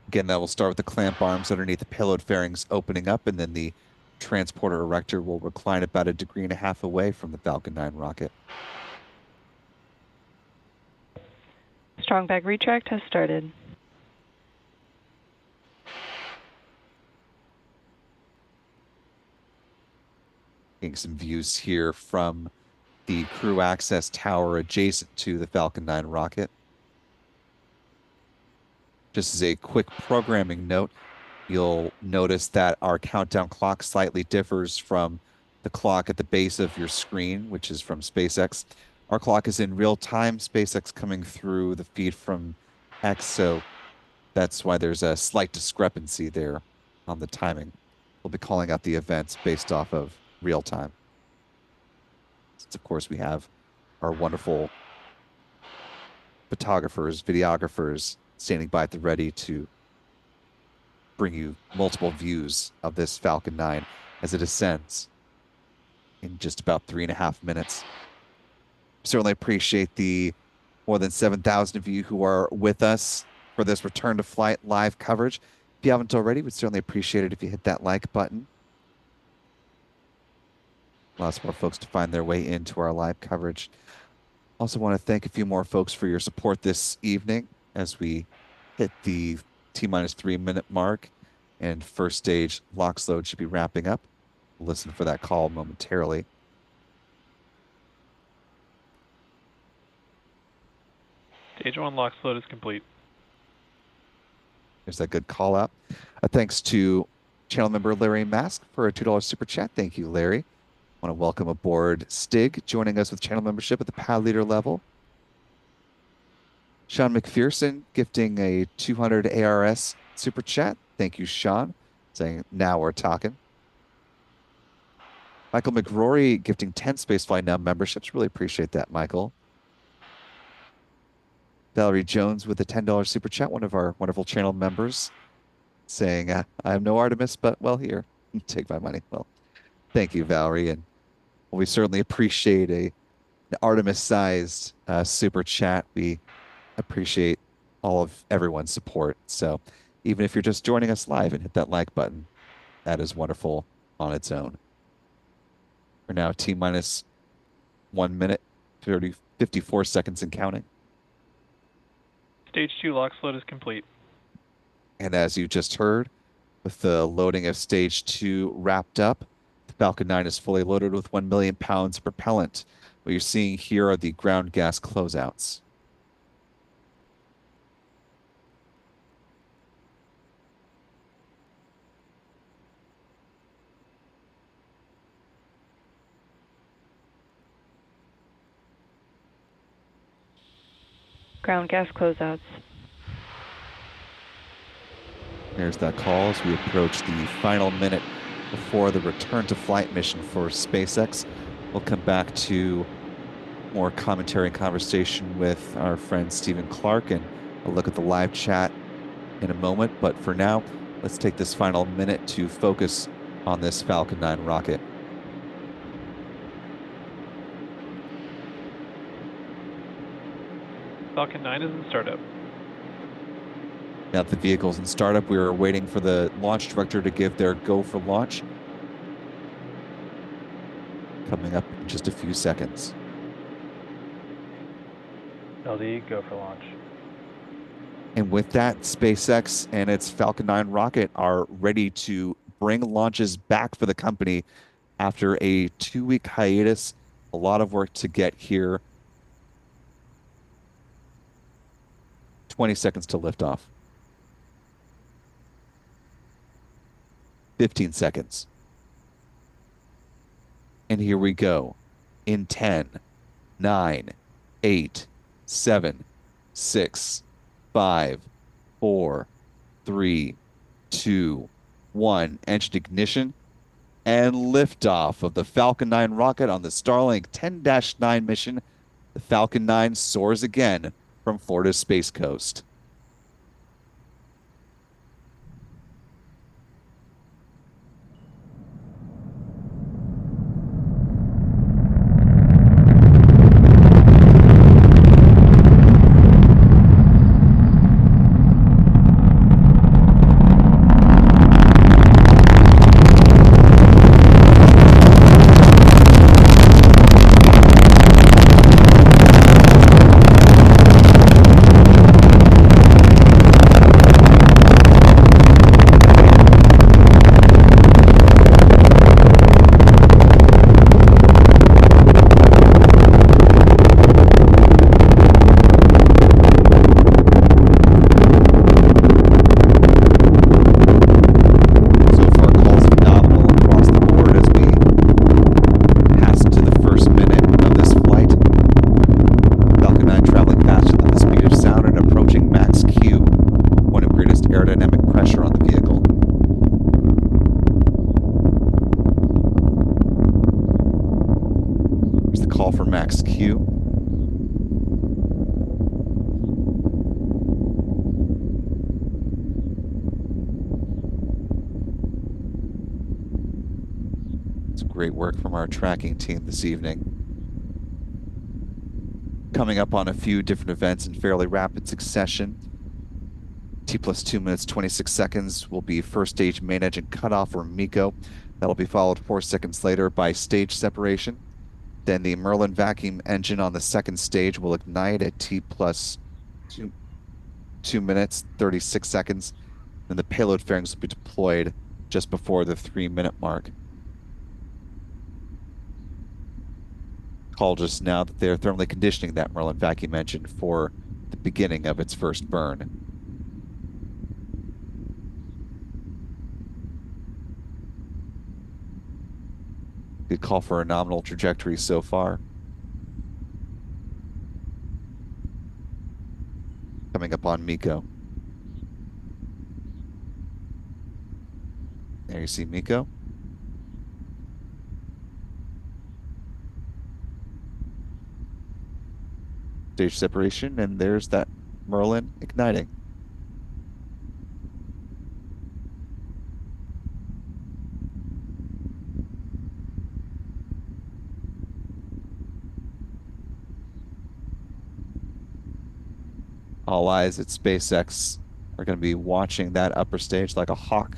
Again, that will start with the clamp arms underneath the payload fairings opening up, and then the transporter erector will recline about 1.5 degrees away from the Falcon 9 rocket. Strong back retract has started. Getting some views here from the crew access tower adjacent to the Falcon 9 rocket. Just as a quick programming note, you'll notice that our countdown clock slightly differs from the clock at the base of your screen, which is from SpaceX. Our clock is in real time, SpaceX coming through the feed from X, so that's why there's a slight discrepancy there on the timing. We'll be calling out the events based off of real time. Since, of course, we have our wonderful photographers, videographers standing by at the ready to bring you multiple views of this Falcon 9 as it ascends in just about 3.5 minutes. Certainly appreciate the more than 7,000 of you who are with us for this return to flight live coverage. If you haven't already, we'd certainly appreciate it if you hit that like button. Lots more folks to find their way into our live coverage. Also want to thank a few more folks for your support this evening as we hit the T-minus 3-minute mark and first stage LOX load should be wrapping up. We'll listen for that call momentarily. Stage 1 LOX load is complete. There's that good call out. Thanks to channel member Larry Mask for a $2 super chat. Thank you, Larry. I want to welcome aboard Stig, joining us with channel membership at the pad leader level. Sean McPherson gifting a 200 ARS super chat. Thank you, Sean. Saying, now we're talking. Michael McRory gifting 10 Spaceflight Now memberships. Really appreciate that, Michael. Valerie Jones with a $10 super chat, one of our wonderful channel members, saying, I have no Artemis, but, well, here, take my money. Well, thank you, Valerie. And we certainly appreciate an Artemis-sized super chat. We appreciate all of everyone's support. So even if you're just joining us live and hit that like button, that is wonderful on its own. We're now T-minus 1 minute, 54 seconds and counting. Stage 2 LOX load is complete. And as you just heard, with the loading of stage 2 wrapped up, the Falcon 9 is fully loaded with 1 million pounds of propellant. What you're seeing here are the ground gas closeouts. Ground gas closeouts. There's that call as we approach the final minute before the return to flight mission for SpaceX. We'll come back to more commentary and conversation with our friend Stephen Clark and a look at the live chat in a moment. But for now, let's take this final minute to focus on this Falcon 9 rocket. Falcon 9 is in startup. Now that the vehicle's in startup, we are waiting for the launch director to give their go for launch. coming up in just a few seconds. LD, go for launch. And with that, SpaceX and its Falcon 9 rocket are ready to bring launches back for the company after a 2-week hiatus. A lot of work to get here. 20 seconds to liftoff. 15 seconds. And here we go. In 10, 9, 8, 7, 6, 5, 4, 3, 2, 1. Engine ignition and liftoff of the Falcon 9 rocket on the Starlink 10-9 mission. The Falcon 9 soars again from Florida's Space Coast. Call for max Q. It's great work from our tracking team this evening. Coming up on a few different events in fairly rapid succession. T plus 2 minutes, 26 seconds will be first stage main engine cutoff, or MECO. That'll be followed 4 seconds later by stage separation. Then the Merlin vacuum engine on the second stage will ignite at T plus 2 minutes, 36 seconds. Then the payload fairings will be deployed just before the 3-minute mark. Call just now that they're thermally conditioning that Merlin vacuum engine for the beginning of its first burn. Good call for a nominal trajectory so far. Coming up on MECO. There you see MECO. Stage separation, and there's that Merlin igniting. All eyes at SpaceX are going to be watching that upper stage like a hawk.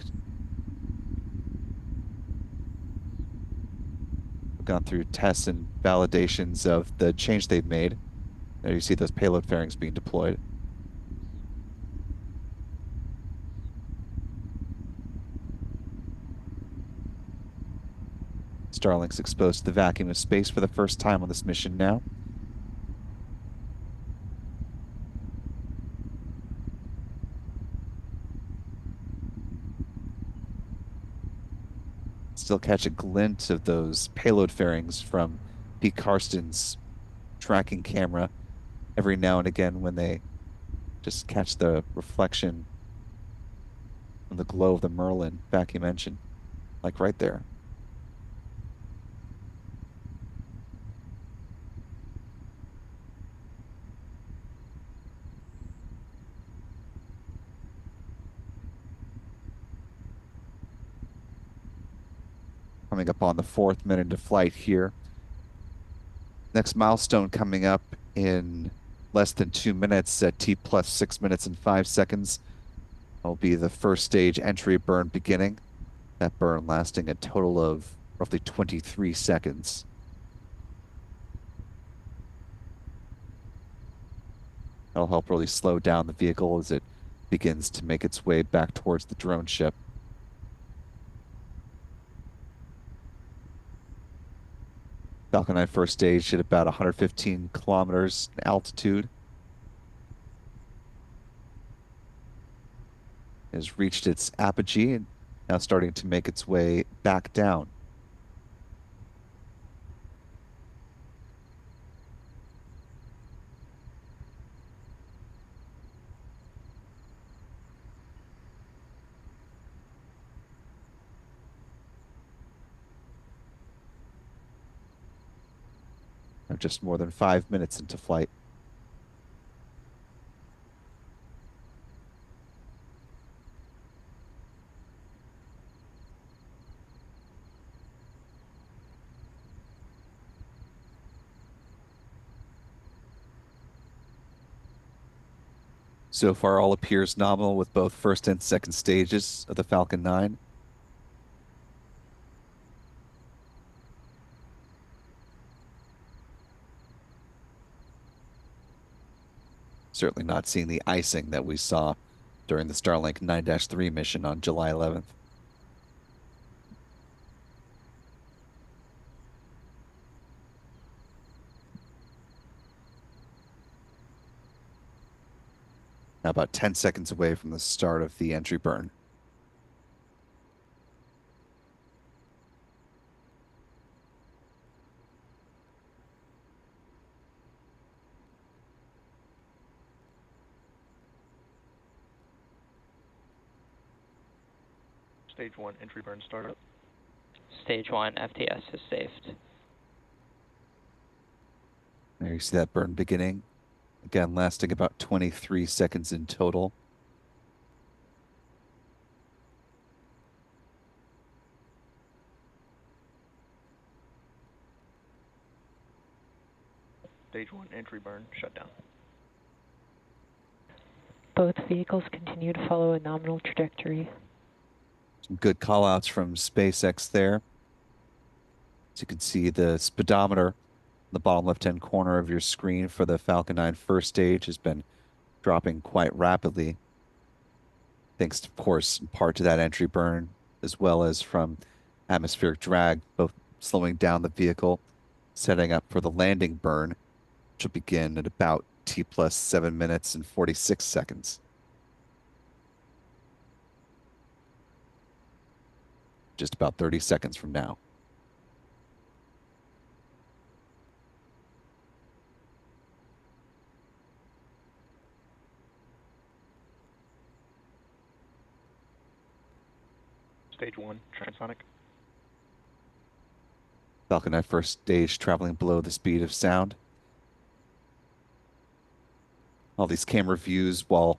We've gone through tests and validations of the change they've made. There you see those payload fairings being deployed. Starlink's exposed to the vacuum of space for the first time on this mission now. Still catch a glint of those payload fairings from Pete Carson's tracking camera every now and again when they just catch the reflection of the glow of the Merlin vacuum engine, like right there. Coming up on the 4th minute of flight here. Next milestone coming up in less than 2 minutes at T plus 6 minutes and 5 seconds. Will be the first stage entry burn beginning. That burn lasting a total of roughly 23 seconds. That'll help really slow down the vehicle as it begins to make its way back towards the drone ship. Falcon 9 first stage at about 115 kilometers in altitude. Has reached its apogee and now starting to make its way back down. Now just more than 5 minutes into flight. So far, all appears nominal with both first and second stages of the Falcon 9. Certainly not seeing the icing that we saw during the Starlink 9-3 mission on July 11th. Now about 10 seconds away from the start of the entry burn. Stage 1 entry burn startup. Stage 1 FTS is saved. There you see that burn beginning. Again, lasting about 23 seconds in total. Stage 1 entry burn shutdown. Both vehicles continue to follow a nominal trajectory. Some good call-outs from SpaceX there. As you can see, the speedometer in the bottom left-hand corner of your screen for the Falcon 9 first stage has been dropping quite rapidly. Thanks, of course, in part to that entry burn, as well as from atmospheric drag, both slowing down the vehicle, setting up for the landing burn, which will begin at about T plus 7 minutes and 46 seconds. Just about 30 seconds from now. Stage 1 transonic. Falcon 9 first stage traveling below the speed of sound. All these camera views while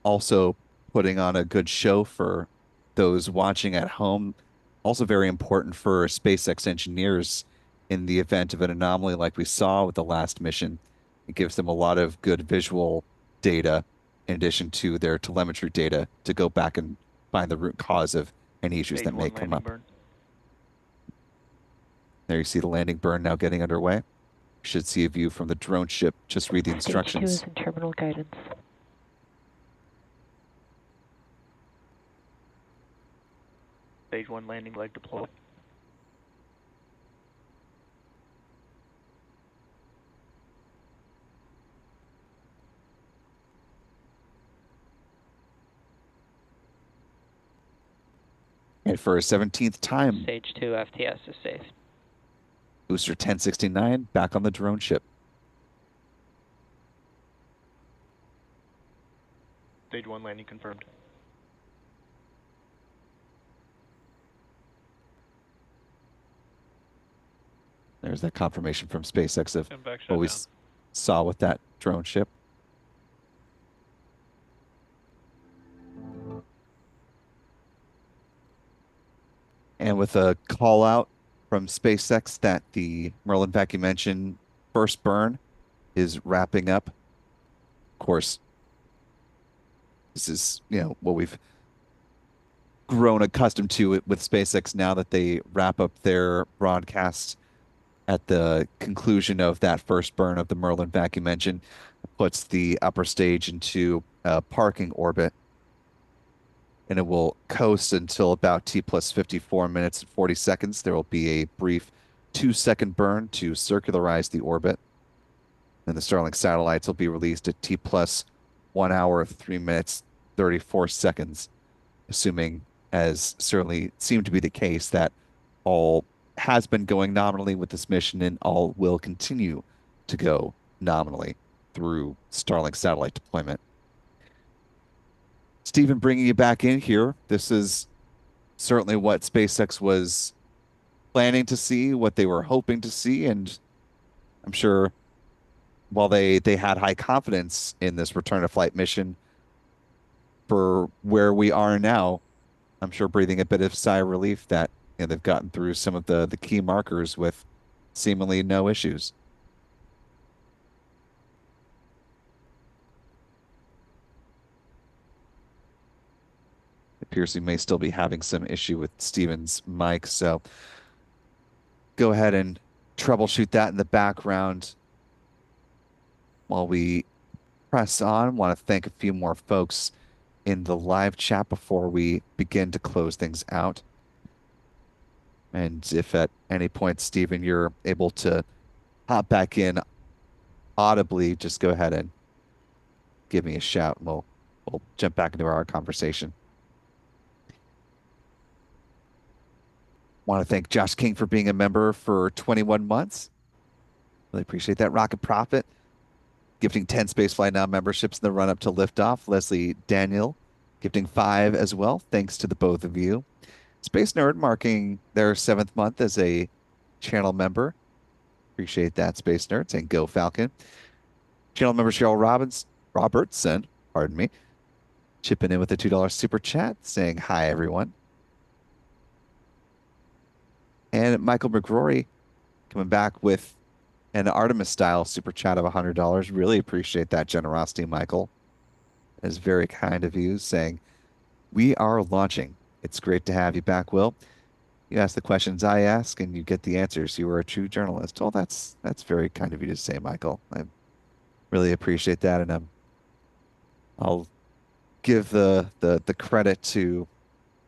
also putting on a good show for those watching at home. Also very important for SpaceX engineers in the event of an anomaly like we saw with the last mission. It gives them a lot of good visual data in addition to their telemetry data to go back and find the root cause of any issues Stage that may 1 come landing up. burn. There you see the landing burn now getting underway. Should see a view from the drone ship. Just read the Stage 2 instructions. is in terminal guidance. Stage 1 landing leg deployed. And for a 17th time, Stage 2 FTS is saved. Booster 1069 back on the drone ship. Stage 1 landing confirmed. There's that confirmation from SpaceX of Come back what we shutdown. saw with that drone ship. And with a call out from SpaceX that the Merlin vacuum engine first burn is wrapping up. Of course, this is, what we've grown accustomed to it with SpaceX now that they wrap up their broadcast at the conclusion of that first burn of the Merlin vacuum engine, puts the upper stage into a parking orbit, and it will coast until about T plus 54 minutes and 40 seconds. There will be a brief 2-second burn to circularize the orbit. And the Starlink satellites will be released at T plus 1 hour, 3 minutes, 34 seconds, assuming, as certainly seemed to be the case, that all has been going nominally with this mission and all will continue to go nominally through Starlink satellite deployment. Stephen, bringing you back in here, this is certainly what SpaceX was planning to see, what they were hoping to see, and I'm sure while they had high confidence in this return to flight mission for where we are now, I'm sure breathing a bit of sigh of relief that they've gotten through some of the key markers with seemingly no issues. It appears we may still be having some issue with Steven's mic, so go ahead and troubleshoot that in the background while we press on. Want to thank a few more folks in the live chat before we begin to close things out. And if at any point, Stephen, you're able to hop back in audibly, just go ahead and give me a shout and we'll jump back into our conversation. Want to thank Josh King for being a member for 21 months. Really appreciate that. Rocket Profit gifting 10 Spaceflight Now memberships in the run up to liftoff. Leslie Daniel gifting 5 as well. Thanks to the both of you. Space Nerd marking their 7th month as a channel member. Appreciate that, Space Nerd, saying go Falcon. Channel member Cheryl Robertson, pardon me, chipping in with a $2 super chat, saying hi, everyone. And Michael McRory coming back with an Artemis style super chat of $100. Really appreciate that generosity, Michael. That is very kind of you, saying we are launching. It's great to have you back, Will. You ask the questions I ask, and you get the answers. You are a true journalist. Oh, that's very kind of you to say, Michael. I really appreciate that, and I'll give the credit to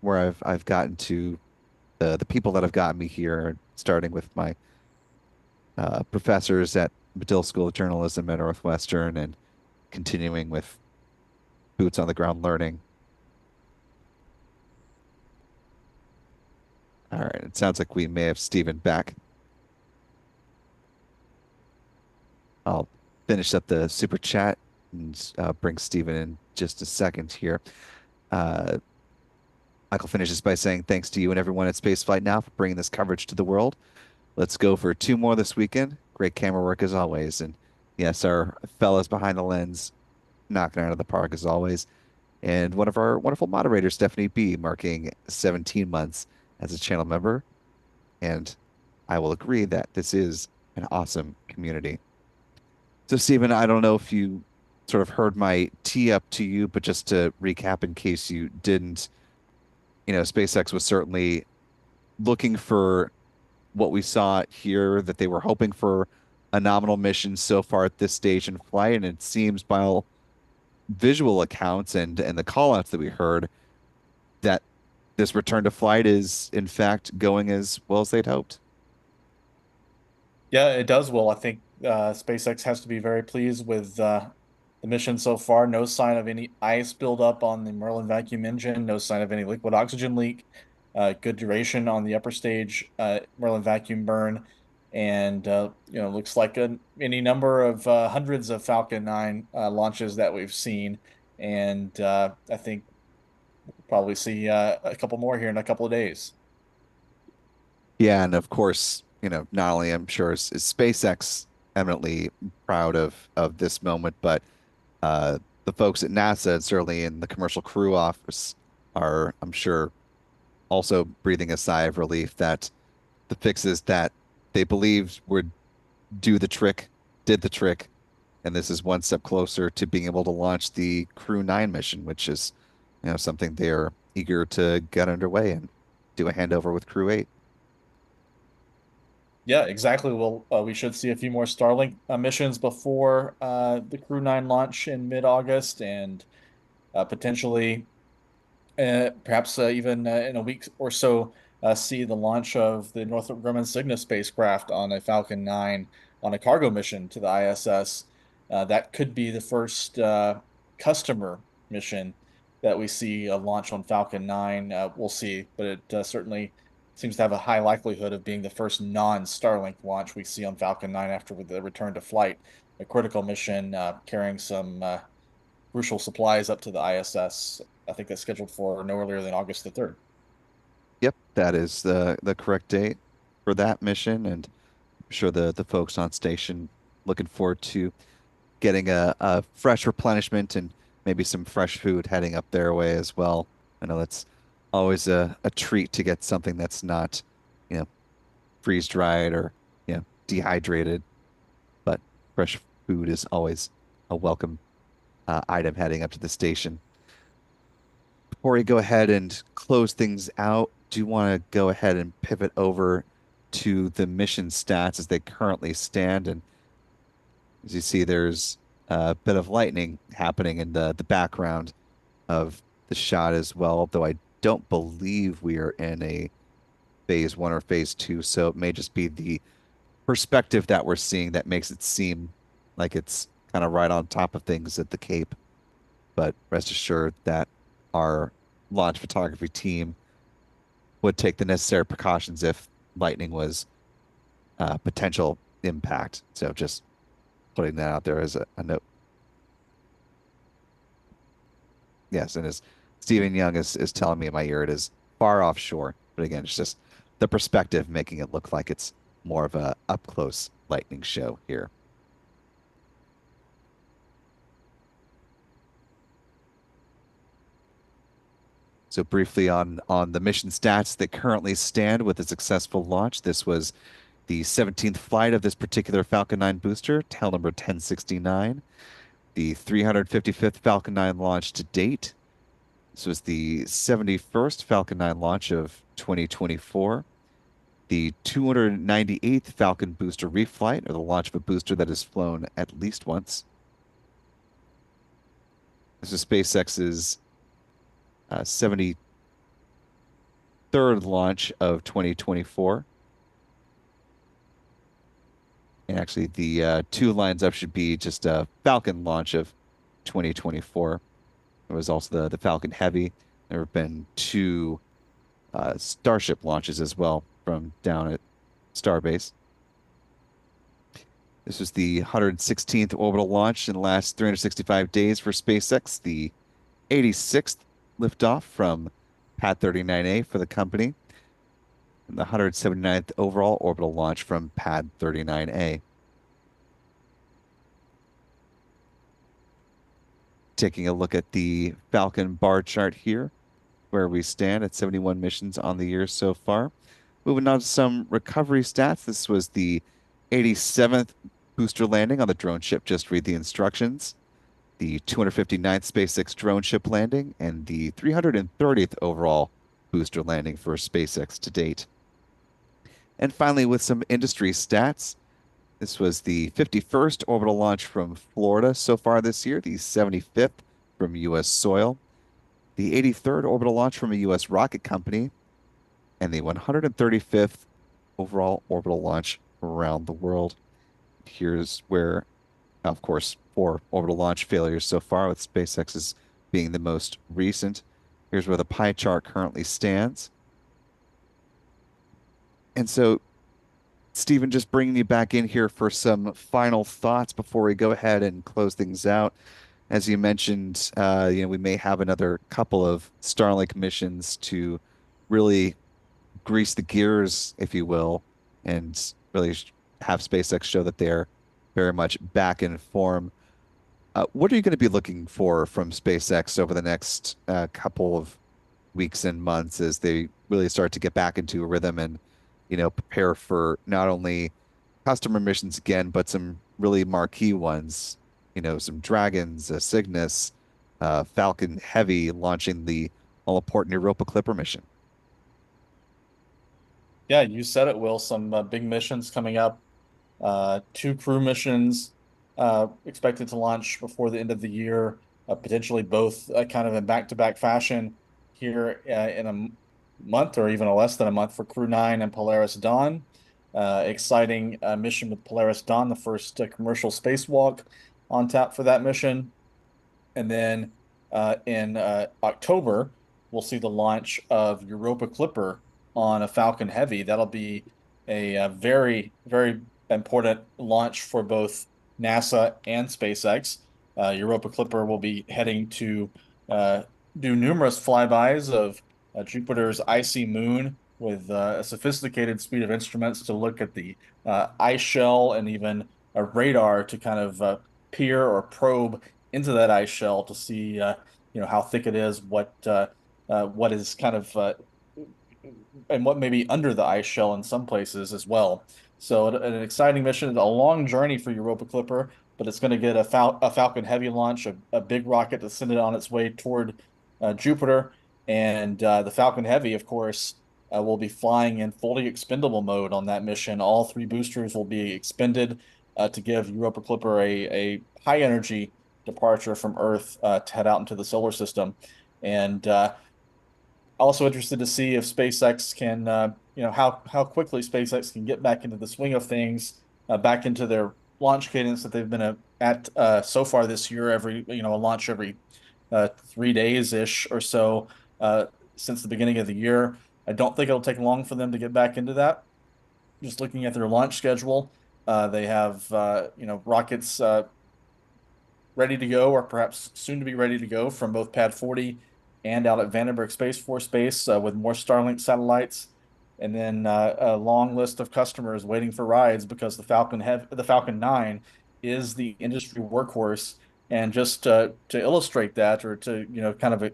where I've gotten to the people that have gotten me here, starting with my professors at Medill School of Journalism at Northwestern, and continuing with boots on the ground learning. All right, it sounds like we may have Stephen back. I'll finish up the super chat and bring Stephen in just a second here. Michael finishes by saying thanks to you and everyone at Spaceflight Now for bringing this coverage to the world. Let's go for 2 more this weekend. Great camera work as always. And yes, our fellas behind the lens knocking out of the park as always. And one of our wonderful moderators, Stephanie B, marking 17 months as a channel member. And I will agree that this is an awesome community. So, Stephen, I don't know if you sort of heard my tee up to you, but just to recap in case you didn't, SpaceX was certainly looking for what we saw here, that they were hoping for a nominal mission so far at this stage in flight. And it seems by all visual accounts and the call outs that we heard that this return to flight is in fact going as well as they'd hoped. Yeah, it does. Well, I think SpaceX has to be very pleased with the mission so far. No sign of any ice buildup on the Merlin vacuum engine. No sign of any liquid oxygen leak. Good duration on the upper stage Merlin vacuum burn, and looks like any number of hundreds of Falcon 9 launches that we've seen, and I think we'll probably see a couple more here in a couple of days. Yeah, and of course, not only I'm sure is SpaceX eminently proud of this moment, but the folks at NASA and certainly in the commercial crew office are, I'm sure, also breathing a sigh of relief that the fixes that they believed would do the trick, did the trick, and this is one step closer to being able to launch the Crew 9 mission, which is, something they're eager to get underway and do a handover with Crew 8. Yeah, exactly. Well, we should see a few more Starlink missions before the Crew 9 launch in mid-August, and potentially, perhaps even in a week or so, see the launch of the Northrop Grumman Cygnus spacecraft on a Falcon 9 on a cargo mission to the ISS. That could be the first customer mission that we see a launch on Falcon 9. We'll see, but it certainly seems to have a high likelihood of being the first non-Starlink launch we see on Falcon 9 after the return to flight. A critical mission carrying some crucial supplies up to the ISS. I think that's scheduled for no earlier than August the 3rd. Yep, that is the correct date for that mission, and I'm sure the folks on station looking forward to getting a fresh replenishment and maybe some fresh food heading up their way as well. I know that's always a treat to get something that's not, you know, freeze dried or, dehydrated, but fresh food is always a welcome item heading up to the station. Before we go ahead and close things out, do you want to go ahead and pivot over to the mission stats as they currently stand? And as you see, there's a bit of lightning happening in the background of the shot as well, though I don't believe we are in a phase one or phase two, so it may just be the perspective that we're seeing that makes it seem like it's kind of right on top of things at the Cape. But rest assured that our launch photography team would take the necessary precautions if lightning was a potential impact. So just putting that out there as a note. Yes, and as Stephen Young is telling me in my ear, it is far offshore. But again, it's just the perspective making it look like it's more of a up close lightning show here. So briefly on the mission stats that currently stand with a successful launch. This was the 17th flight of this particular Falcon 9 booster, tail number 1069, the 355th Falcon 9 launch to date. This was the 71st Falcon 9 launch of 2024, the 298th Falcon booster reflight, or the launch of a booster that has flown at least once. This is SpaceX's 73rd launch of 2024. And actually, the two lines up should be just a Falcon launch of 2024. There was also the Falcon Heavy. There have been two Starship launches as well from down at Starbase. This was the 116th orbital launch in the last 365 days for SpaceX, the 86th liftoff from Pad 39A for the company, and the 179th overall orbital launch from Pad 39A. Taking a look at the Falcon bar chart here, where we stand at 71 missions on the year so far. Moving on to some recovery stats. This was the 87th booster landing on the drone ship. Just read the instructions. The 259th SpaceX drone ship landing, and the 330th overall booster landing for SpaceX to date. And finally, with some industry stats, this was the 51st orbital launch from Florida so far this year, the 75th from U.S. soil, the 83rd orbital launch from a U.S. rocket company, and the 135th overall orbital launch around the world. Here's where, of course, 4 orbital launch failures so far, with SpaceX's being the most recent. Here's where the pie chart currently stands. And so, Stephen, just bringing you back in here for some final thoughts before we go ahead and close things out. As you mentioned, we may have another couple of Starlink missions to really grease the gears, if you will, and really have SpaceX show that they're very much back in form. What are you going to be looking for from SpaceX over the next couple of weeks and months as they really start to get back into a rhythm and, prepare for not only customer missions again, but some really marquee ones, some Dragons, Cygnus, Falcon Heavy launching the all-important Europa Clipper mission? Yeah, you said it, Will. Some big missions coming up. 2 crew missions expected to launch before the end of the year, potentially both kind of in back-to-back fashion here in a month or even less than a month for Crew 9 and Polaris Dawn. Exciting mission with Polaris Dawn, the first commercial spacewalk on tap for that mission. And then in October, we'll see the launch of Europa Clipper on a Falcon Heavy. That'll be a very, very important launch for both NASA and SpaceX. Europa Clipper will be heading to do numerous flybys of Jupiter's icy moon with a sophisticated suite of instruments to look at the ice shell and even a radar to kind of peer or probe into that ice shell to see how thick it is, what is kind of and what may be under the ice shell in some places as well. So an exciting mission, a long journey for Europa Clipper, but it's going to get a Falcon Heavy launch, a big rocket to send it on its way toward Jupiter. And the Falcon Heavy, of course, will be flying in fully expendable mode on that mission. All 3 boosters will be expended to give Europa Clipper a high energy departure from Earth to head out into the solar system. And also interested to see if SpaceX can, how quickly SpaceX can get back into the swing of things, back into their launch cadence that they've been at so far this year. A launch every 3 days ish or so since the beginning of the year. I don't think it'll take long for them to get back into that. Just looking at their launch schedule, they have rockets ready to go, or perhaps soon to be ready to go from both Pad 40 and out at Vandenberg Space Force Base with more Starlink satellites. And then a long list of customers waiting for rides because the Falcon 9 is the industry workhorse. And just to illustrate that, or to kind of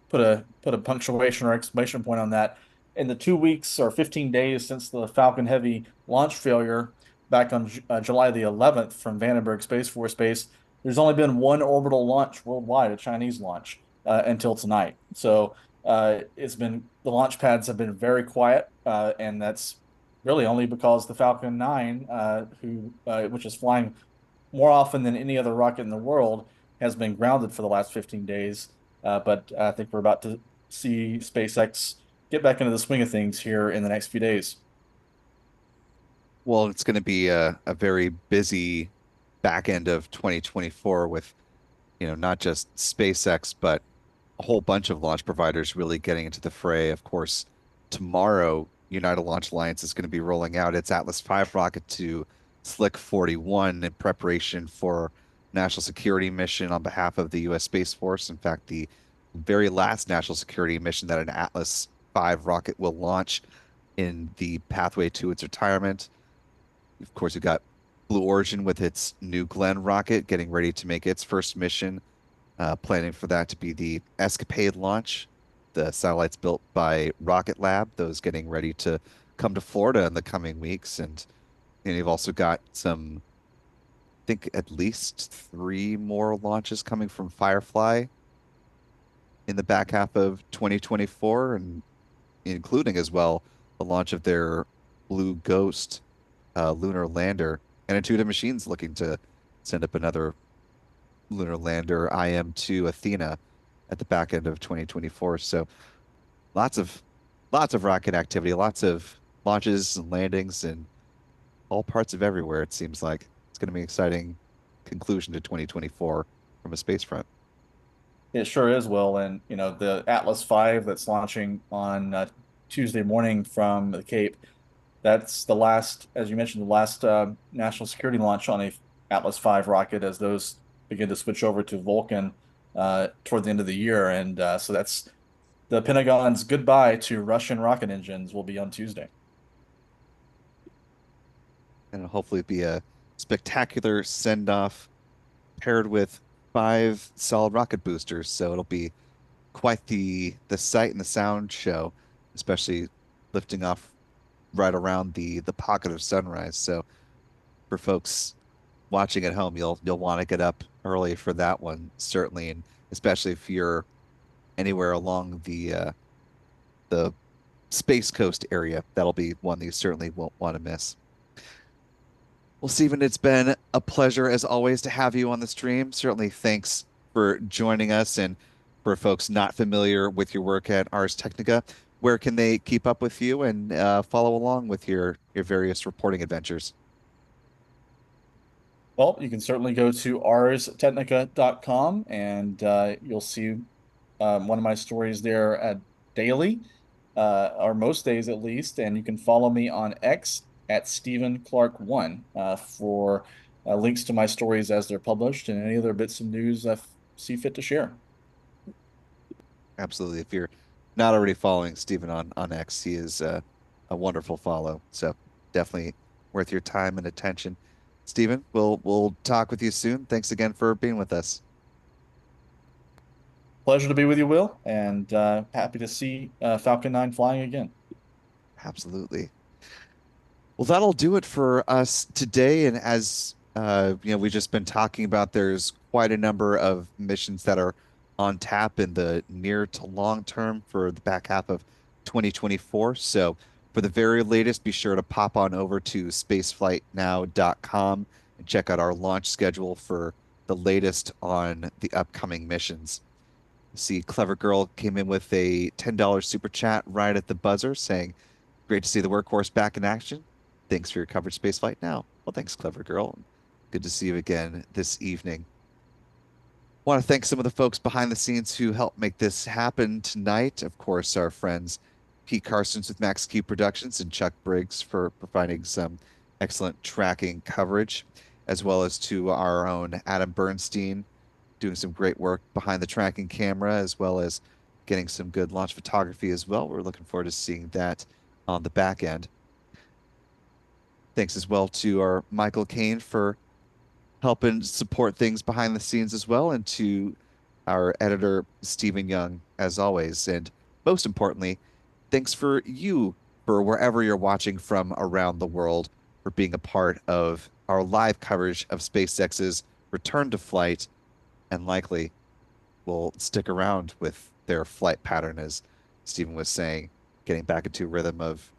put a punctuation or exclamation point on that, in the 2 weeks or 15 days since the Falcon Heavy launch failure back on July the 11th from Vandenberg Space Force Base, there's only been one orbital launch worldwide, a Chinese launch, until tonight. So the launch pads have been very quiet, and that's really only because the Falcon 9, which is flying more often than any other rocket in the world, has been grounded for the last 15 days. But I think we're about to see SpaceX get back into the swing of things here in the next few days. Well, it's going to be a very busy back end of 2024 with, not just SpaceX, but a whole bunch of launch providers really getting into the fray. Of course, tomorrow, United Launch Alliance is going to be rolling out its Atlas V rocket to Slick 41 in preparation for national security mission on behalf of the U.S. Space Force. In fact, the very last national security mission that an Atlas V rocket will launch in the pathway to its retirement. Of course, you've got Blue Origin with its New Glenn rocket getting ready to make its first mission, planning for that to be the Escapade launch. The satellites built by Rocket Lab, those getting ready to come to Florida in the coming weeks. And you've also got some, I think at least 3 more launches coming from Firefly in the back half of 2024, and including as well the launch of their Blue Ghost lunar lander, and Intuitive Machines looking to send up another lunar lander, IM-2 Athena, at the back end of 2024. So lots of rocket activity, lots of launches and landings in all parts of everywhere. It seems like it's going to be an exciting conclusion to 2024 from a space front. It sure is, Will. And the Atlas V that's launching on Tuesday morning from the Cape, that's the last, as you mentioned, the last national security launch on a Atlas V rocket as those begin to switch over to Vulcan toward the end of the year. And so that's the Pentagon's goodbye to Russian rocket engines will be on Tuesday. And it'll hopefully be a spectacular send-off paired with 5 solid rocket boosters. So it'll be quite the sight and the sound show, especially lifting off right around the pocket of sunrise. So for folks watching at home, you'll want to get up early for that one, certainly, and especially if you're anywhere along the Space Coast area. That'll be one that you certainly won't want to miss. Well, Stephen, it's been a pleasure as always to have you on the stream. Certainly thanks for joining us. And for folks not familiar with your work at Ars Technica, where can they keep up with you and follow along with your various reporting adventures? Well, you can certainly go to arstechnica.com and you'll see one of my stories there daily, or most days at least. And you can follow me on X at Stephen Clark1 for links to my stories as they're published and any other bits of news I see fit to share. Absolutely. If you're not already following Stephen on X, he is a wonderful follow. So definitely worth your time and attention. Stephen, we'll talk with you soon. Thanks again for being with us. Pleasure to be with you, Will, and happy to see Falcon 9 flying again. Absolutely. Well, that'll do it for us today. And as we've just been talking about, there's quite a number of missions that are on tap in the near to long term for the back half of 2024. So for the very latest, be sure to pop on over to spaceflightnow.com and check out our launch schedule for the latest on the upcoming missions. See, Clever Girl came in with a $10 super chat right at the buzzer saying, "Great to see the workhorse back in action. Thanks for your coverage, Spaceflight Now." Well, thanks, Clever Girl. Good to see you again this evening. Want to thank some of the folks behind the scenes who helped make this happen tonight. Of course, our friends Pete Carsons with Max Q Productions and Chuck Briggs for providing some excellent tracking coverage, as well as to our own Adam Bernstein doing some great work behind the tracking camera, as well as getting some good launch photography as well. We're looking forward to seeing that on the back end. Thanks as well to our Michael Kane for helping support things behind the scenes as well, and to our editor, Stephen Young, as always. And most importantly, thanks for you, for wherever you're watching from around the world, for being a part of our live coverage of SpaceX's return to flight, and likely will stick around with their flight pattern, as Stephen was saying, getting back into a rhythm of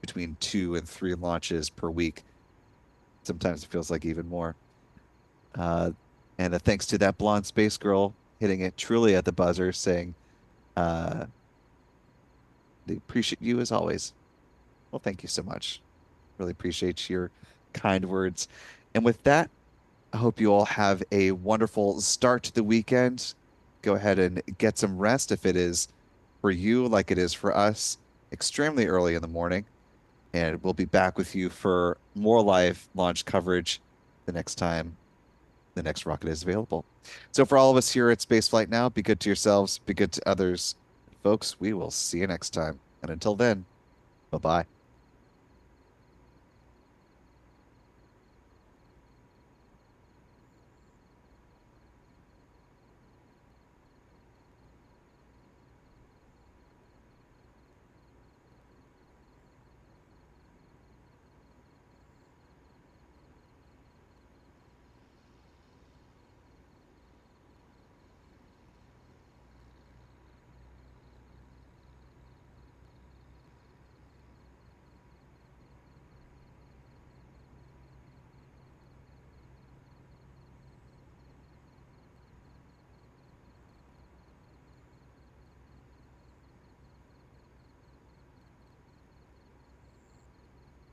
between 2 and 3 launches per week. Sometimes it feels like even more. And a thanks to that blonde space girl hitting it truly at the buzzer, saying, they appreciate you as always. Well, thank you so much. Really appreciate your kind words. And with that, I hope you all have a wonderful start to the weekend. Go ahead and get some rest if it is for you, like it is for us, extremely early in the morning. And we'll be back with you for more live launch coverage the next time the next rocket is available. So for all of us here at Spaceflight Now, be good to yourselves, be good to others. Folks, we will see you next time. And until then, bye-bye.